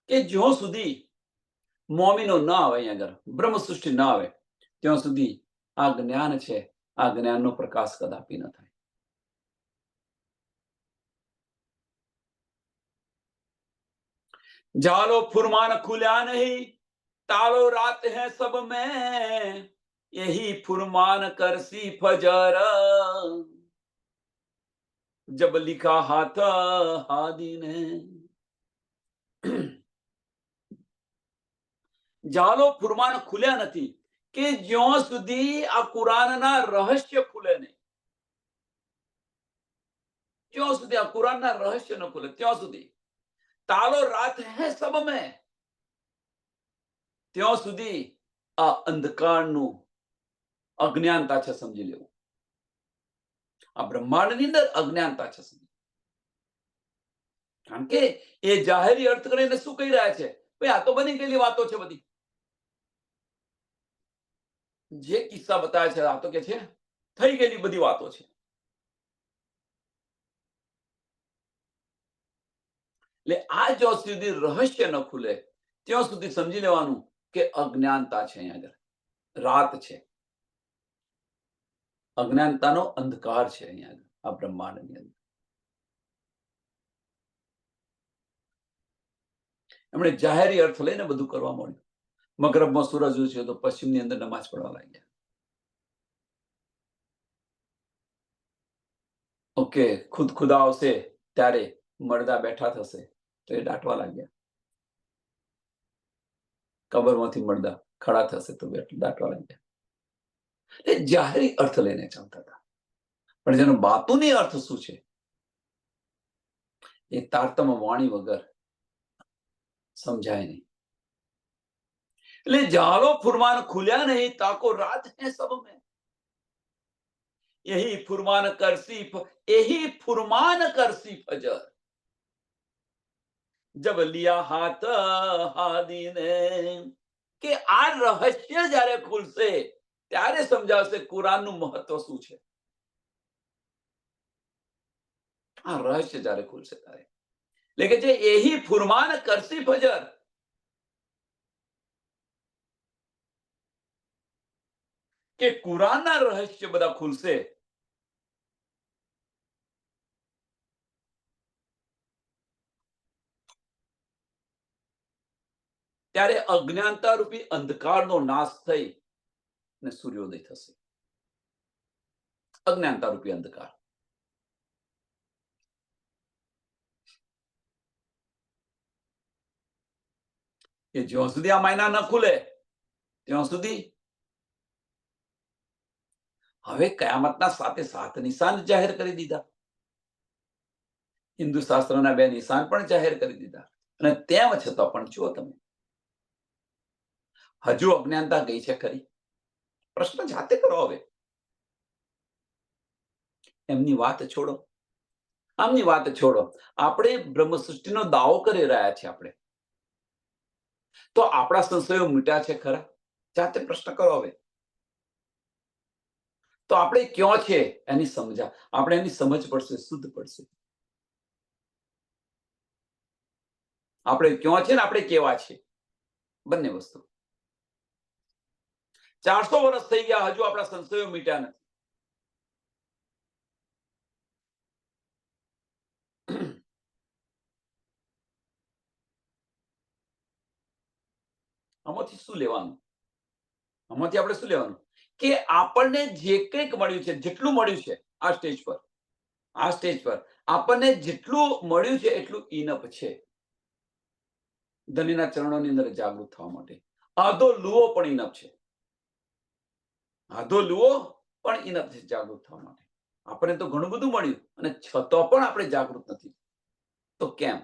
કે જ્યાં સુધી મોમીનો ના આવે, અહીંયા આગળ બ્રહ્મ સૃષ્ટિ ના આવે, ત્યાં સુધી આ જ્ઞાન છે, આ જ્ઞાનનો પ્રકાશ કદાપી ન થાય. જાલો ફુરમાન ખુલ્યા નહીં, તાલો રાત હે સબ મેં, यही फुरमान करसी फजर जब लिखा हाथ हादी ने જાલો ફુરમાન ખુલ્યા નથી કે જ્યાં સુધી આ કુરાનના રહસ્ય ખુલે નહીં, જ્યાં સુધી આ કુરાનના રહસ્ય ન ખુલે ત્યાં સુધી તાલો રાત હે સબ મેં, ત્યાં સુધી આ અંધકારનું અજ્ઞાનતા છે સમજી લેવું. આ બ્રહ્માંડની અંદર અજ્ઞાનતા છે સમજી. કારણ કે એ જાહેરી અર્થ કરીને શું કહી રહ્યા છે? ભાઈ આ તો બની ગયેલી વાતો છે બધી. જે કિસ્સા બતાવે છે આ તો કે છે થઈ ગયેલી બધી વાતો છે. એટલે આ જ્યાં સુધી રહસ્ય ન ખુલે ત્યાં સુધી સમજી લેવાનું કે અજ્ઞાનતા છે. અહીંયા આગળ રાત છે, અજ્ઞાનતાનો અંધકાર છે અહીંયા આગળ આ બ્રહ્માંડની અંદર. એમણે જાહેરી અર્થ લઈને બધું કરવા માંડ્યું. મગરબમાં સૂરજ ઉછળ્યો તો પશ્ચિમની અંદર નમાઝ પડવા લાગ્યા. ઓકે, ખુદ ખુદા આવશે ત્યારે મરદા બેઠા થશે તો એ દાટવા લાગ્યા. કબરમાંથી મરદા ખડા થશે તો દાટવા લાગ્યા. એ જાહેરી અર્થ લઈને ચાલતા હતા, પણ જેનો બાતુની અર્થ શું છે એ તારતમ વાણી વગર સમજાય નહીં. એટલે જાલો ફુરમાન ખુલ્યા નહીં તાકો રાત હે સબ મેં, यही फुरमान करसी फजर जब लिया हाथ हादी ने, કે આ રહસ્ય જ્યારે ખુલશે ત્યારે સમજાવશે કુરાનનું મહત્વ શું છે. આ રહસ્ય જ્યારે ખુલશે ત્યારે એટલે કે જે यही फुरमान करसी फजर, કે કુરાનના રહસ્ય બધા ખુલશે ત્યારે અજ્ઞાનતા રૂપી અંધકારનો નાશ થઈ અને સૂર્યોદય થશે. અજ્ઞાનતા રૂપી અંધકાર. એ જ્યાં સુધી આ માયના ન ખુલે ત્યાં સુધી હવે કયામતના સાથે 7 નિશાન જાહેર કરી દીધા. હિન્દુ શાસ્ત્રના 2 નિશાન પણ જાહેર કરી દીધા. અને તેમ છતાં પણ જુઓ તમે, હજુ અજ્ઞાનતા ગઈ છે ખરી? પ્રશ્ન જાતે કરો. હવે એમની વાત છોડો, આમની વાત છોડો. આપણે બ્રહ્મ સૃષ્ટિનો દાવો કરી રહ્યા છીએ આપણે, તો આપણા સંશયો મીટ્યા છે ખરા? જાતે પ્રશ્ન કરો. હવે તો આપણે ક્યાં છે એની આપણે એની સમજ પડશે, શુદ્ધ પડશે. આપણે ક્યાં છે ને આપણે કેવા છે, બંને વસ્તુ. 400 વર્ષ થઈ ગયા, હજુ આપણા સંશયો મીટ્યા નથી. આમાંથી શું લેવાનું? આમાંથી આપણે શું લેવાનું? કે આપણને જે કંઈક મળ્યું છે, જેટલું મળ્યું છે આ સ્ટેજ પર આપણને જેટલું મળ્યું છે એટલું ઇનફ છે ધનીના ચરણોની અંદર જાગૃત થવા માટે. આધો લુઓ પણ ઇનફ છે, આધો લુઓ પણ ઇનફ છે જાગૃત થવા માટે. આપણને તો ઘણું બધું મળ્યું અને છતાં પણ આપણે જાગૃત નથી. તો કેમ?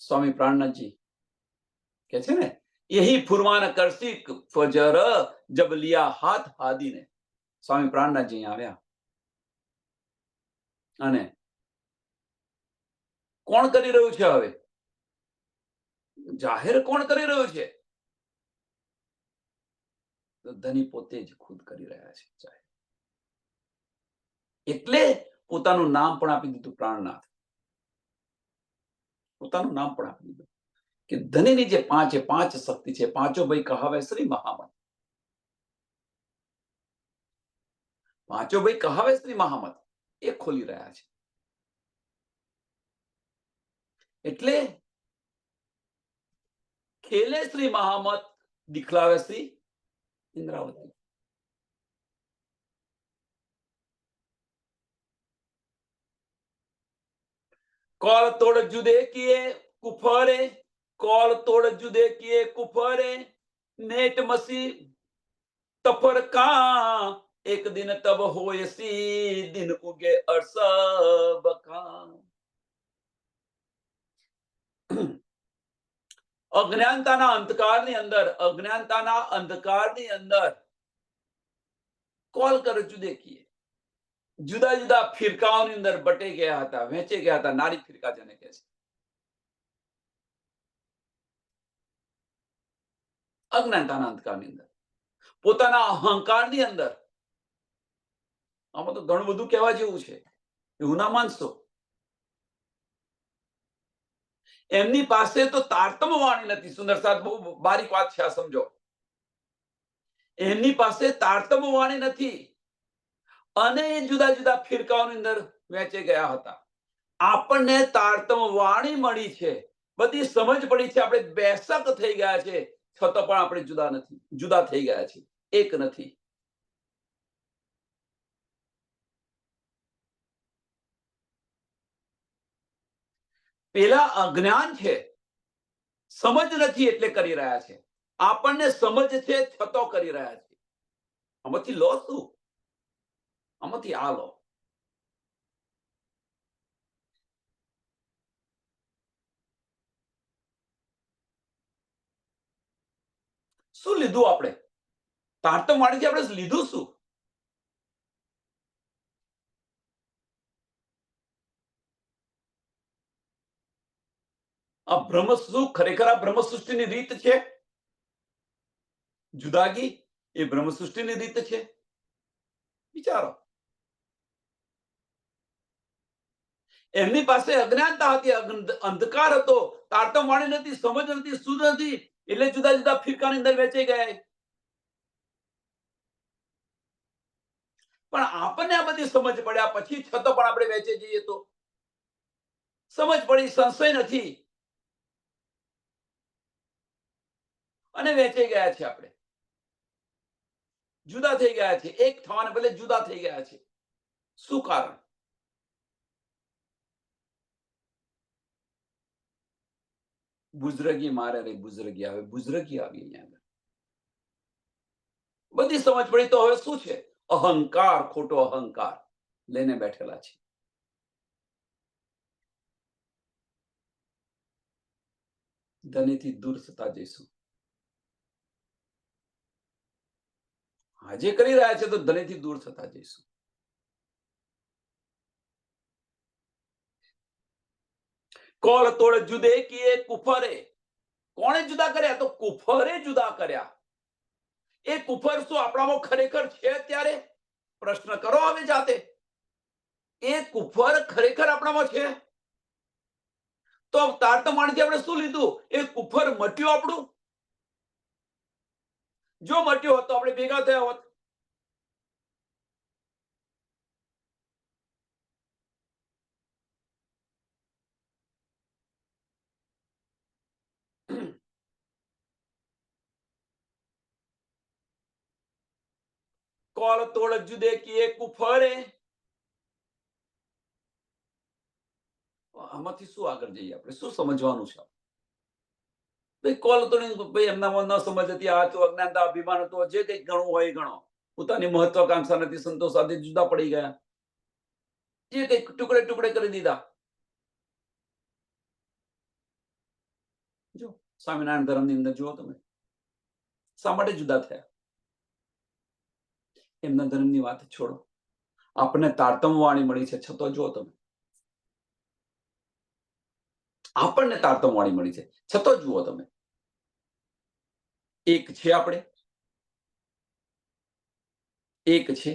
સ્વામી પ્રાણનાથજી કે છે ને, यही फुरमान करसी फजर जब लिया हाथ हादी ने. સ્વામી પ્રાણનાથજી આવ્યા અને કોણ કરી રહ્યું છે? હવે જાહેર કોણ કરી રહ્યું છે? ધની પોતે જ ખુદ કરી રહ્યા છે. એટલે પોતાનું નામ પણ આપી દીધું પ્રાણનાથ. પોતાનું નામ પણ આપી દીધું કે ધણીની જે પાંચ શક્તિ છે, પાંચો ભાઈ કહાવે શ્રી મહામત. પાંચો ભાઈ કહાવે શ્રી મહામત એ ખોલી રહ્યા છે. એટલે ખેલે શ્રી મહામત, દિખલાવે શ્રી ઇન્દ્રાવતી. કોળ તોડ જુદે કિએ કુફરે, કોળ તોડ જુદે કિએ કુફરે, નેટ મસી તફર કા, એક દિન તબ હોય સી, દિન ઉગે અરસબ કા. અજ્ઞાનતાના અંધકારની અંદર કોલ કરે જુદે કિએ, જુદા જુદા ફિરકાઓની અંદર બટી ગયા હતા, વહેંચી ગયા હતા. નારી ફિરકા જેને કહે છે, અજ્ઞાનતાના અંધકારની અંદર, પોતાના અહંકારની અંદર. આમાં તો ઘણું બધું કહેવા જેવું છે, એવું ના માનશો. એમની પાસે તો તારતમ્ય વાણી નથી. સુંદર સાહેબ, બહુ બારીક વાત છે, આ સમજો. એમની પાસે તારતમ્ય વાણી નથી અને એ જુદા જુદા ફિરકાઓની અંદર વહેંચી ગયા હતા. આપણને તારતમ્ય વાણી મળી છે, બધી સમજ પડી છે, આપણે બેસક થઈ ગયા છે, છતાં પણ આપણે જુદા નથી, જુદા થઈ ગયા છે, એક નથી. પેલા અજ્ઞાન છે, સમજ નથી એટલે કરી રહ્યા છે. આપણને સમજ છે, છતો કરી રહ્યા છે. આમાંથી લો શું? આમાંથી આ લો. શું લીધું આપણે? તારતમ્ય વાણીથી આપણે લીધું શું? આ બ્રહ્મ શું ખરેખર આ બ્રહ્મ સૃષ્ટિની રીત છે? જુદાગી એ બ્રહ્મ સૃષ્ટિની રીત છે. વિચારો. એમની પાસે અજ્ઞાનતા હતી, અંધકાર હતો, તારતમ્ય વાણી નથી, સમજ નથી, શુદ્ધ નથી, એટલે જુદા જુદા ફિરકાની અંદર વેચાઈ ગયા. પણ આપણને આ બધી સમજ પડ્યા પછી છતાં પણ આપણે વેચે જઈએ તો સમજ પડી, સંશય નથી અને વેચાઈ ગયા છે. આપણે જુદા થઈ ગયા છે, એક થવાને બદલે જુદા થઈ ગયા છે. શું કારણ? બુઝરગી મારે રે બુઝરગી આવે, બુઝરગી આવી અહીંયા આગળ. બધી સમજ પડી તો હવે શું છે? અહંકાર, ખોટો અહંકાર લઈને બેઠેલા છે. ધનેથી દૂર થતા જઈશું. આજે કરી રહ્યા છે તો ધનેથી દૂર થતા જઈશું. કોળ તોડ જુદે કિએ કુફરે. કોણે જુદા કર્યા? તો કુફરે જુદા કર્યા. એ કુફર શું આપણામાં ખરેખર છે અત્યારે? પ્રશ્ન કરો હવે જાતે. એ કુફર ખરેખર આપણામાં છે? તો તારતમ્ય વાણીથી આપણે શું લીધું? એ કુફર મટ્યું આપણું? જો મટ્યું હોત તો આપણે ભેગા થયા હોત. કોળ તોડ જુદે કિએ કુફરે. આમાંથી શું આગળ જઈએ? આપણે શું સમજવાનું છે? ભાઈ કોલ તોડી, ભાઈ એમનામાં ન સમજ હતી, આ તો અજ્ઞાનતા, અભિમાન હતો, જે કંઈક ગણવું હોય એ ગણો. પોતાની મહત્વાકાંક્ષા નથી, સંતોષ સાથે જુદા પડી ગયા, જે કંઈક ટુકડે ટુકડે કરી દીધા. જો સ્વામિનારાયણ ધર્મની અંદર જુઓ તમે, શા માટે જુદા થયા? એમના ધર્મની વાત છોડો, આપણને તારતમ્ય વાણી મળી છે, છતાં જુઓ તમે, આપણને તારતમ્ય વાણી મળી છે, છતાં જુઓ તમે, એક છે આપણે, એક છે.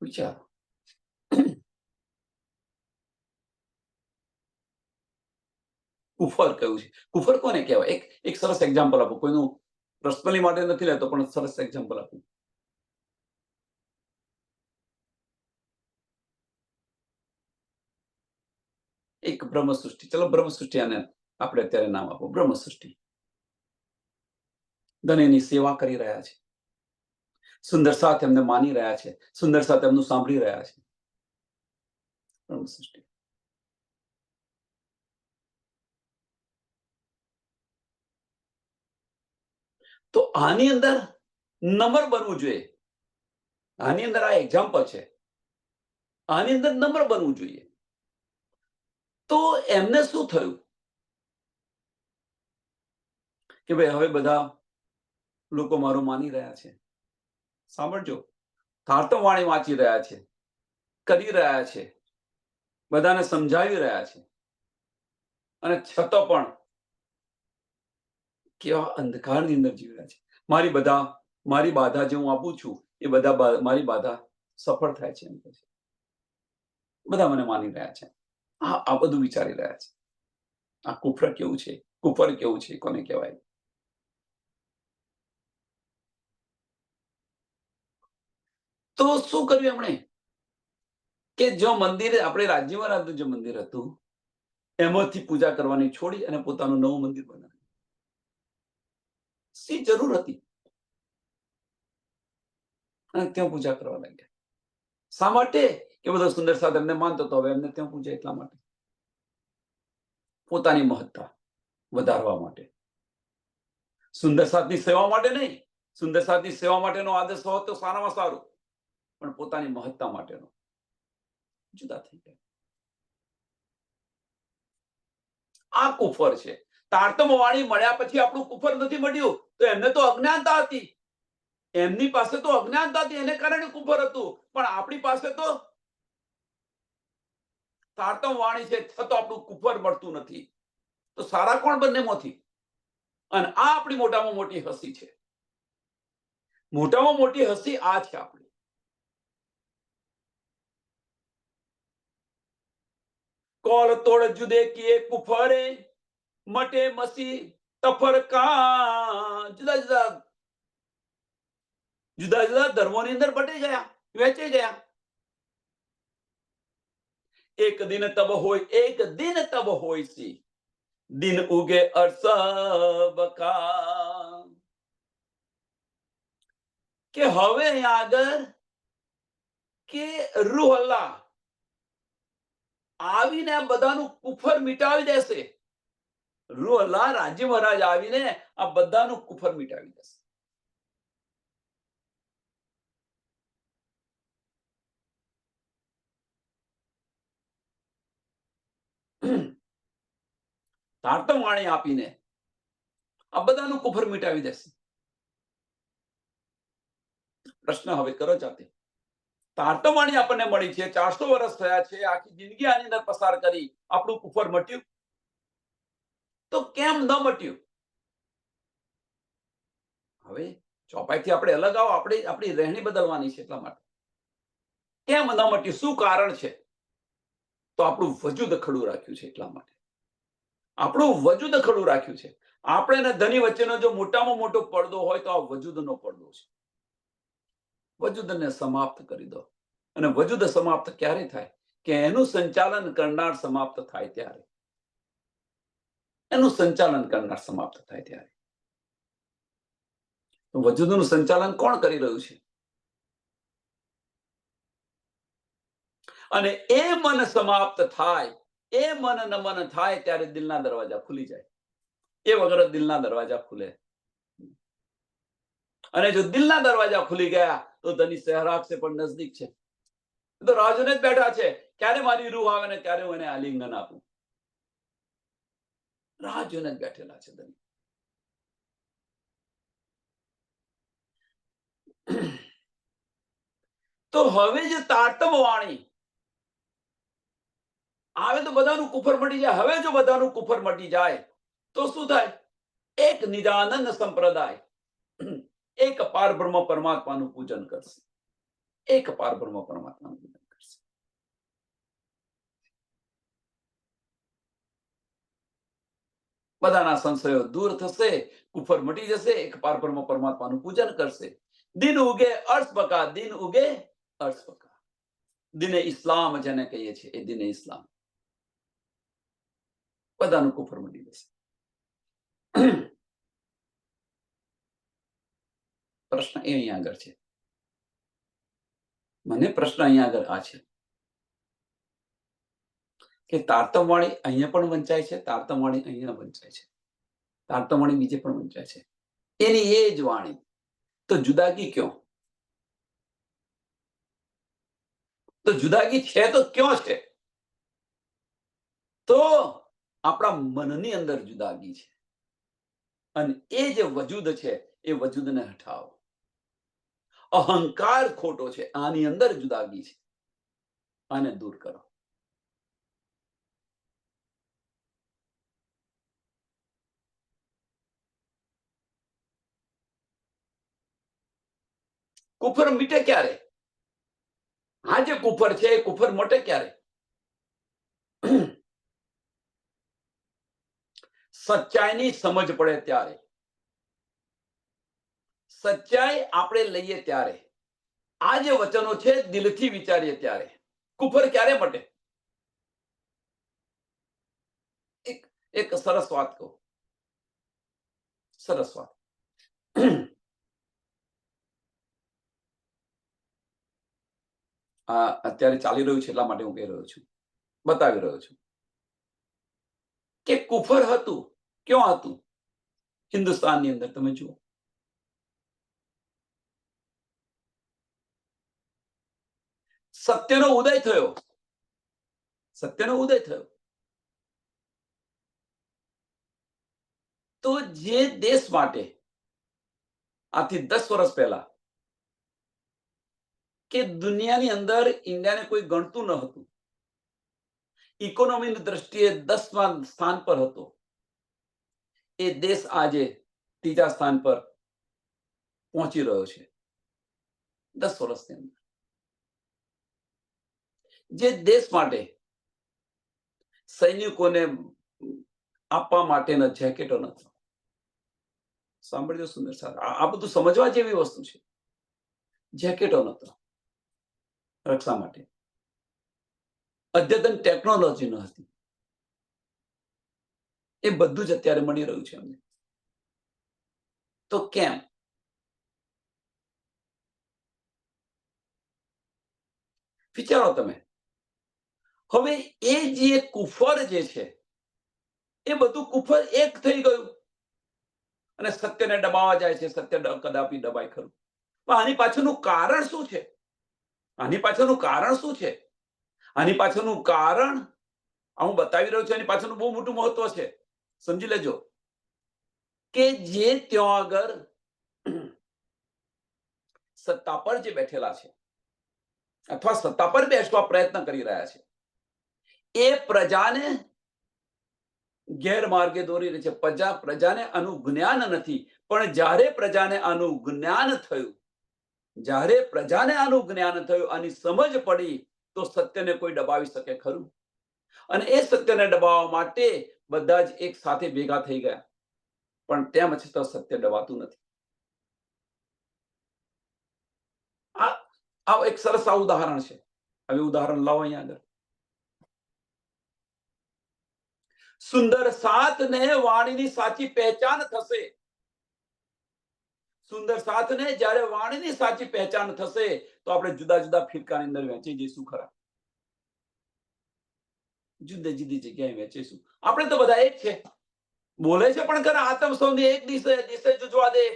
વિચારો. કુફર કયું છે? કુફર કોને કહેવાય? એક સરસ એક્ઝામ્પલ આપો. કોઈનું પર્સનલી માટે નથી લેતો, પણ સરસ એક્ઝામ્પલ આપો. એક બ્રહ્મ સૃષ્ટિ. ચલો બ્રહ્મ સૃષ્ટિ આને આપણે અત્યારે નામ આપો. બ્રહ્મ સૃષ્ટિ. ધનેની સેવા કરી રહ્યા છે. સુંદર સાથ એમને માની રહ્યા છે. સુંદર સાથ એમનું સાંભળી રહ્યા છે. બ્રહ્મ સૃષ્ટિ. તો આની અંદર નમ્ર બનવું જોઈએ. આની અંદર આ એક્ઝામ્પલ છે. આની અંદર નમ્ર બનવું જોઈએ. તો એમને શું થયું કે ભાઈ હવે બધા લોકો મારું માની રહ્યા છે. સાંભળજો, તારતમ વાણી વાંચી રહ્યા છે, કરી રહ્યા છે, બધાને સમજાવી રહ્યા છે, અને છતાં પણ કેવા અંધકારની અંદર જીવી રહ્યા છે. મારી બાધા જે હું આપું છું એ બધા મારી બાધા સફળ થાય છે. એમ કહે છે. બધા મને માની રહ્યા છે. આ બધું વિચારી રહ્યા છે. આ કુફર કેવું છે? કુફર કેવું છે? કોને કહેવાય? તો શું કર્યું એમણે કે જો મંદિર આપણે રાજ્યમાં રાજ્યનું જે મંદિર હતું એમાંથી પૂજા કરવાની છોડી અને પોતાનું નવું મંદિર બનાવ્યું. શી જરૂર હતી? અને ત્યાં પૂજા કરવા લાગ્યા. શા માટે? કે બધો સુંદર સાથ એમને માનતો હતો, હવે એમને ત્યાં પૂજા એટલા માટે. પોતાની મહત્તા વધારવા માટે. સુંદર સાથની સેવા માટે નહીં. સુંદર સાથની સેવા માટેનો આદેશ હોત તો સારામાં સારું, પણ પોતાની મહત્તા માટેનો. જુદા થઈ ગયા. આ કુફર છે. તારતમ વાણી મળ્યા પછી આપણું કુફર નથી મળ્યું, તો એમને તો અજ્ઞાનતા હતી. એમની પાસે તો અજ્ઞાનતા હતી, એને કારણે કુફર હતું. પણ આપણી પાસે તો તારતમ વાણી છે, છતાં આપણું કુફર મળતું નથી. તો સારા કોણ બંનેમાંથી? અને આ આપણી મોટામાં મોટી હસી છે. મોટામાં મોટી હસી આ છે આપણી. કોલ તોડ જુદે કિએ કુફરે, મટે મસી તફરકા. જુદા જુદા જુદા જુદા ધર્મોની અંદર બટી ગયા, વેચાઈ ગયા. એક દિન તબ હોય સી, દિન ઉગે અરસબ કા. કે હવે અહીંયા આગળ કે રૂહ અલ્લાહ આવીને આ બધાનું કુફર મિટાવી દેશે. રૂહ અલ્લાહ રાજી મહારાજ આવીને આ બધાનું કુફર મિટાવી દેશે. તારતમ વાણી આપીને આ બધાનું કુફર મિટાવી દેશે. પ્રશ્ન હવે કરો જાતે. તારતમ વાણી આપણને મળી છે, 400 વર્ષ થયા છે, આખી જિંદગી આની અંદર પસાર કરી, આપણું કુફર મટ્યું? તો કેમ ન મટ્યું? હવે ચોપાઈથી આપણે અલગ આવો, આપણી રહેણી બદલવાની છે. એટલા માટે કેમ ન મટ્યું? શું કારણ છે? તો આપણું વજૂદ ખડું રાખ્યું છે. એટલા માટે આપણું વજૂદ ખડું રાખ્યું છે. આપણે ને ધની વચ્ચેનો જો મોટામાં મોટો પડદો હોય તો આ વજૂદનો પડદો છે. વજૂદને સમાપ્ત કરી દો. અને વજૂદ સમાપ્ત ક્યારે થાય? કે એનું સંચાલન કરનાર સમાપ્ત થાય ત્યારે. એનું સંચાલન કરનાર સમાપ્ત થાય ત્યારે. વજૂદનું સંચાલન કોણ કરી રહ્યું છે? અને એ મન સમાપ્ત થાય, એ મન નમન થાય ત્યારે દિલના દરવાજા ખુલી જાય. એ વગર દિલના દરવાજા ખુલે. અને જો દિલના દરવાજા ખુલી ગયા તો ધની સહેરાગ સે પણ નજદીક છે. તો રાજને જ બેઠા છે, ક્યારે મારી રૂહ આવે ને ક્યારે હું એને આલિંગન આપું. રાહ જોઈને જ બેઠેલા છે ધની. તો હવે જે તારતમ વાણી આવે તો બધાનું કુફર મટી જાય. હવે જો બધાનું કુફર મટી જાય તો શું થાય? એક નિજાનંદ સંપ્રદાય એક પારબ્રહ્મ પરમાત્માનું પૂજન કરશે. એક પારબ્રહ્મ પરમાત્માનું પૂજન કરશે. બધાના સંશયો દૂર થશે, કુફર મટી જશે, એક પારબ્રહ્મ પરમાત્માનું પૂજન કરશે. દિન ઉગે અર્શબકા, દિન ઉગે અર્શબકા. દિને ઇસ્લામ જેને કહીએ છીએ એ દિને ઇસ્લામ. બધાનું કુફર મટી જશે. પ્રશ્ન એ અહીંયા આગળ છે. મને પ્રશ્ન અહીંયા આગળ આ છે કે તારતમવાણી અહીંયા પણ વંચાય છે, તારતમવાણી અહીંયા વંચાય છે, તારતમવાણી બીજે પણ વંચાય છે. એની એ જ વાણી, તો જુદાગી ક્યો? તો જુદાગી છે તો ક્યાં છે? તો આપણા મનની અંદર જુદાગી છે, અને એ જે વજૂદ છે એ વજૂદને હટાવો. અહંકાર ખોટો છે, આની અંદર જુદાગી છે, આને દૂર કરો. કુફર મીટે ક્યારે? આ જે કુફર છે એ કુફર મટે ક્યારે? સચ્ચાઈની સમજ પડે ત્યારે, સચ્ચાઈ આપણે લઈએ ત્યારે, આ જે વચનો છે દિલથી વિચારીએ ત્યારે. કુફર ક્યારે મટે? એક સરસ વાત કહું, સરસ વાત. અત્યારે ચાલી રહ્યું છે એટલા માટે હું કહી રહ્યો છું, બતાવી રહ્યો છું કે કુફર હતું. ક્યાં હતું? હિન્દુસ્તાનની અંદર. તમે જુઓ, સત્યનો ઉદય થયો, સત્યનો ઉદય થયો તો જે દેશ માટે આથી 10 વર્ષ પહેલા કે દુનિયાની અંદર ઇન્ડિયાને કોઈ ગણતું ન હતું, ઇકોનોમીની દ્રષ્ટિએ 10મા સ્થાન પર હતો, એ દેશ આજે 3જા સ્થાન પર પહોંચી રહ્યો છે 10 વર્ષની અંદર. જે દેશ માટે સૈનિકોને આપવા માટેના જેકેટો નથી. સાંભળજો સુંદર સાહેબ, આ બધું સમજવા જેવી વસ્તુ છે. જેકેટો નતો રક્ષા માટે, અદ્યતન ટેકનોલોજી ન હતી. એ બધું જ અત્યારે મળી રહ્યું છે અમને. તો કેમ? વિચારો તમે. હવે એ જે કુફર જે છે એ બધું કુફર એક થઈ ગયું અને સત્યને દબાવવા જાય છે. સત્ય કદાપી દબાય ખરું? પણ આની પાછળનું કારણ શું છે? આની પાછળનું કારણ શું છે? આની પાછળનું કારણ હું બતાવી રહ્યો છું. એની પાછળનું બહુ મોટું મહત્વ છે, સમજી લેજો. કે જે ત્યાં આગળ સત્તા પર જે બેઠેલા છે અથવા સત્તા પર બેસવા પ્રયત્ન કરી રહ્યા છે, એ પ્રજાને ગેરમાર્ગે દોરી રહી છે. પ્રજાને આનું જ્ઞાન નથી. પણ જ્યારે પ્રજાને આનું જ્ઞાન થયું, જ્યારે પ્રજાને આનું જ્ઞાન થયું, આની સમજ પડી, તો સત્યને કોઈ દબાવી શકે ખરું? અને એ સત્યને દબાવવા માટે બધા જ એક સાથે ભેગા થઈ ગયા. પણ તેમ છતાં સત્ય દબાતું નથી. આ એક સરસ આ ઉદાહરણ છે. હવે ઉદાહરણ લાવો અહીંયા આગળ. સુંદર સાથને વાણીની સાચી પહેચાન થશે. સુંદર સાથને જ્યારે વાણીની સાચી પહેચાન થશે તો આપણે જુદા જુદા ફિરકાની અંદર વહેંચી જઈશું ખરા? જુદી જુદી જગ્યાએ વહેંચીશું. આપણે તો બધા એક છે, બોલે છે પણ ખરા આતમ સૌની એક દિશે દિશે જુજવા દે.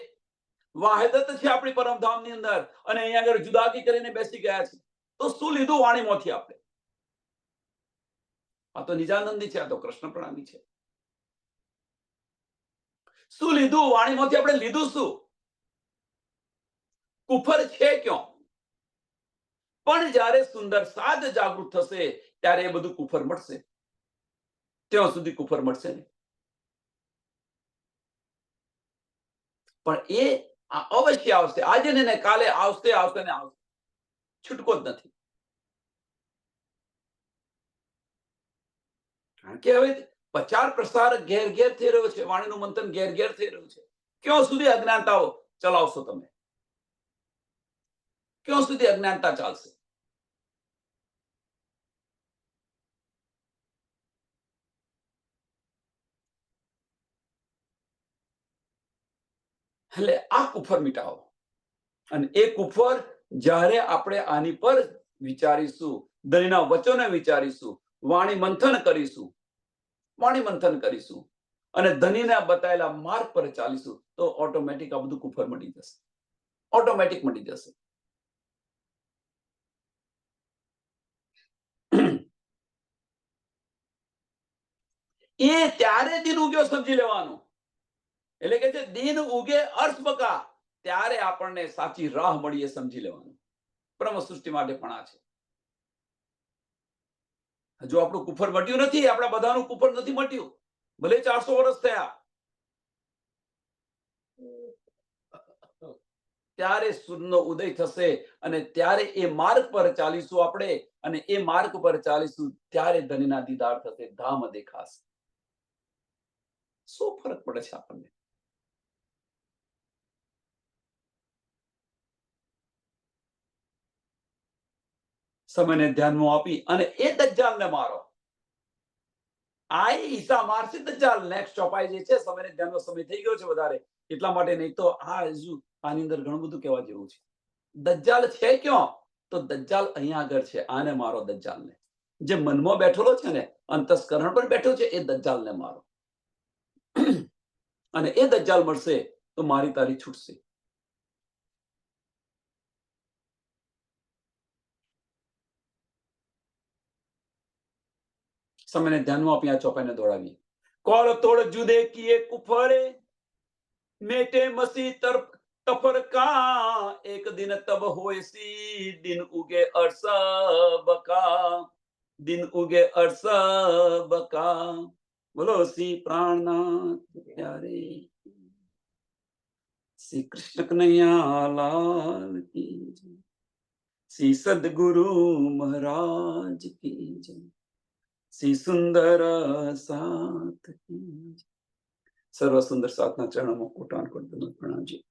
વાહિદત છે આપણી પરમધામની અંદર, અને અહીંયા આગળ જુદાગી કરીને બેસી ગયા છે. તો શું લીધું વાણીમાંથી આપણે? આ તો નિજાનંદી છે, આ તો કૃષ્ણ પ્રણામી છે. શું લીધું વાણીમાંથી? આપણે લીધું શું? કુફર છે ક્યાં? પણ જ્યારે સુંદર સાદ જાગૃત થશે ત્યારે એ બધું કુફર મળશે. ત્યાં સુધી કુફર મળશે નહીં. પણ એ અવશ્ય આવશે. આજે ને કાલે આવશે, આવશે ને આવશે. છૂટકો જ નથી. કારણ કે હવે પ્રચાર પ્રસાર ઘેર ઘેર થઈ રહ્યો છે, વાણીનું મંથન ઘેર ઘેર થઈ રહ્યું છે. ક્યાં સુધી અજ્ઞાનતાઓ ચલાવશો તમે? ક્યાં સુધી અજ્ઞાનતા ચાલશે? એટલે આ કુફર મિટાવો. અને એ કુફર જ્યારે આપણે આની પર વિચારીશું, ધણીના વચનો વિચારીશું, વાણી મંથન કરીશું અને ધણીના બતાવેલા માર્ગ પર ચાલીશું, તો ઓટોમેટિક આ બધું કુફર મટી જશે. ઓટોમેટિક મટી જશે. એ ત્યારે દિન ઉગ્યો સમજી લેવાનું. એટલે કે છે દિન ઉગે અર્થ બકા, ત્યારે આપણને સાચી રાહ મળી એ સમજી લેવાનું. બ્રહ્મ સૃષ્ટિ માટે પણ આ છે. હજુ આપણું કુફર મટ્યું નથી, આપણા બધાનું કુફર નથી મટ્યું, ભલે 400 વર્ષ થયા. ત્યારે સૂર્યનો ઉદય થશે અને ત્યારે એ માર્ગ પર ચાલીશું આપણે, અને એ માર્ગ પર ચાલીશું ત્યારે ધનના દીદાર થશે, ધામ દેખાશે. શું ફરક પડે છે આપણને? સમયને ધ્યાનમાં આપી અને એ દજ્જાલને મારો. આ ઈસા મારશે દજ્જાલ. નેક્સ્ટ ચોપાઈ જે છે, સમયને ધ્યાનનો સમય થઈ ગયો છે વધારે, એટલા માટે. નહીં તો આ હજુ આની અંદર ઘણું બધું કહેવા જેવું છે. દજ્જાલ છે ક્યાં? તો દજ્જાલ અહીંયા આગળ છે. આને મારો, દજ્જાલને. જે મનમાં બેઠેલો છે ને, અંતસ્કરણ પર બેઠો છે, એ દજ્જાલને મારો. અને એ દજ્જાલ મળશે તો મારી તારી છૂટશે. સમયને ધ્યાનમાં આપી આ ચોપાઈને દોડાવીએ. કોળ તોડ જુદે કીએ કુફરે, મેટે મસી તફરકા, એક દિન તબ હોય સી, દિન ઉગે અરસ બકા, દિન ઉગે અરસ બકા. બોલો શ્રી પ્રાણનાથ પ્યારે, શ્રી કૃષ્ણ કનૈયા લાલ કી જય, શ્રી સદગુરુ મહારાજ કી જય, શ્રી સુંદર સાથ કી જય. સર્વ સુંદર સાથના ચરણોમાં કોટાન કોટ પ્રણામજી.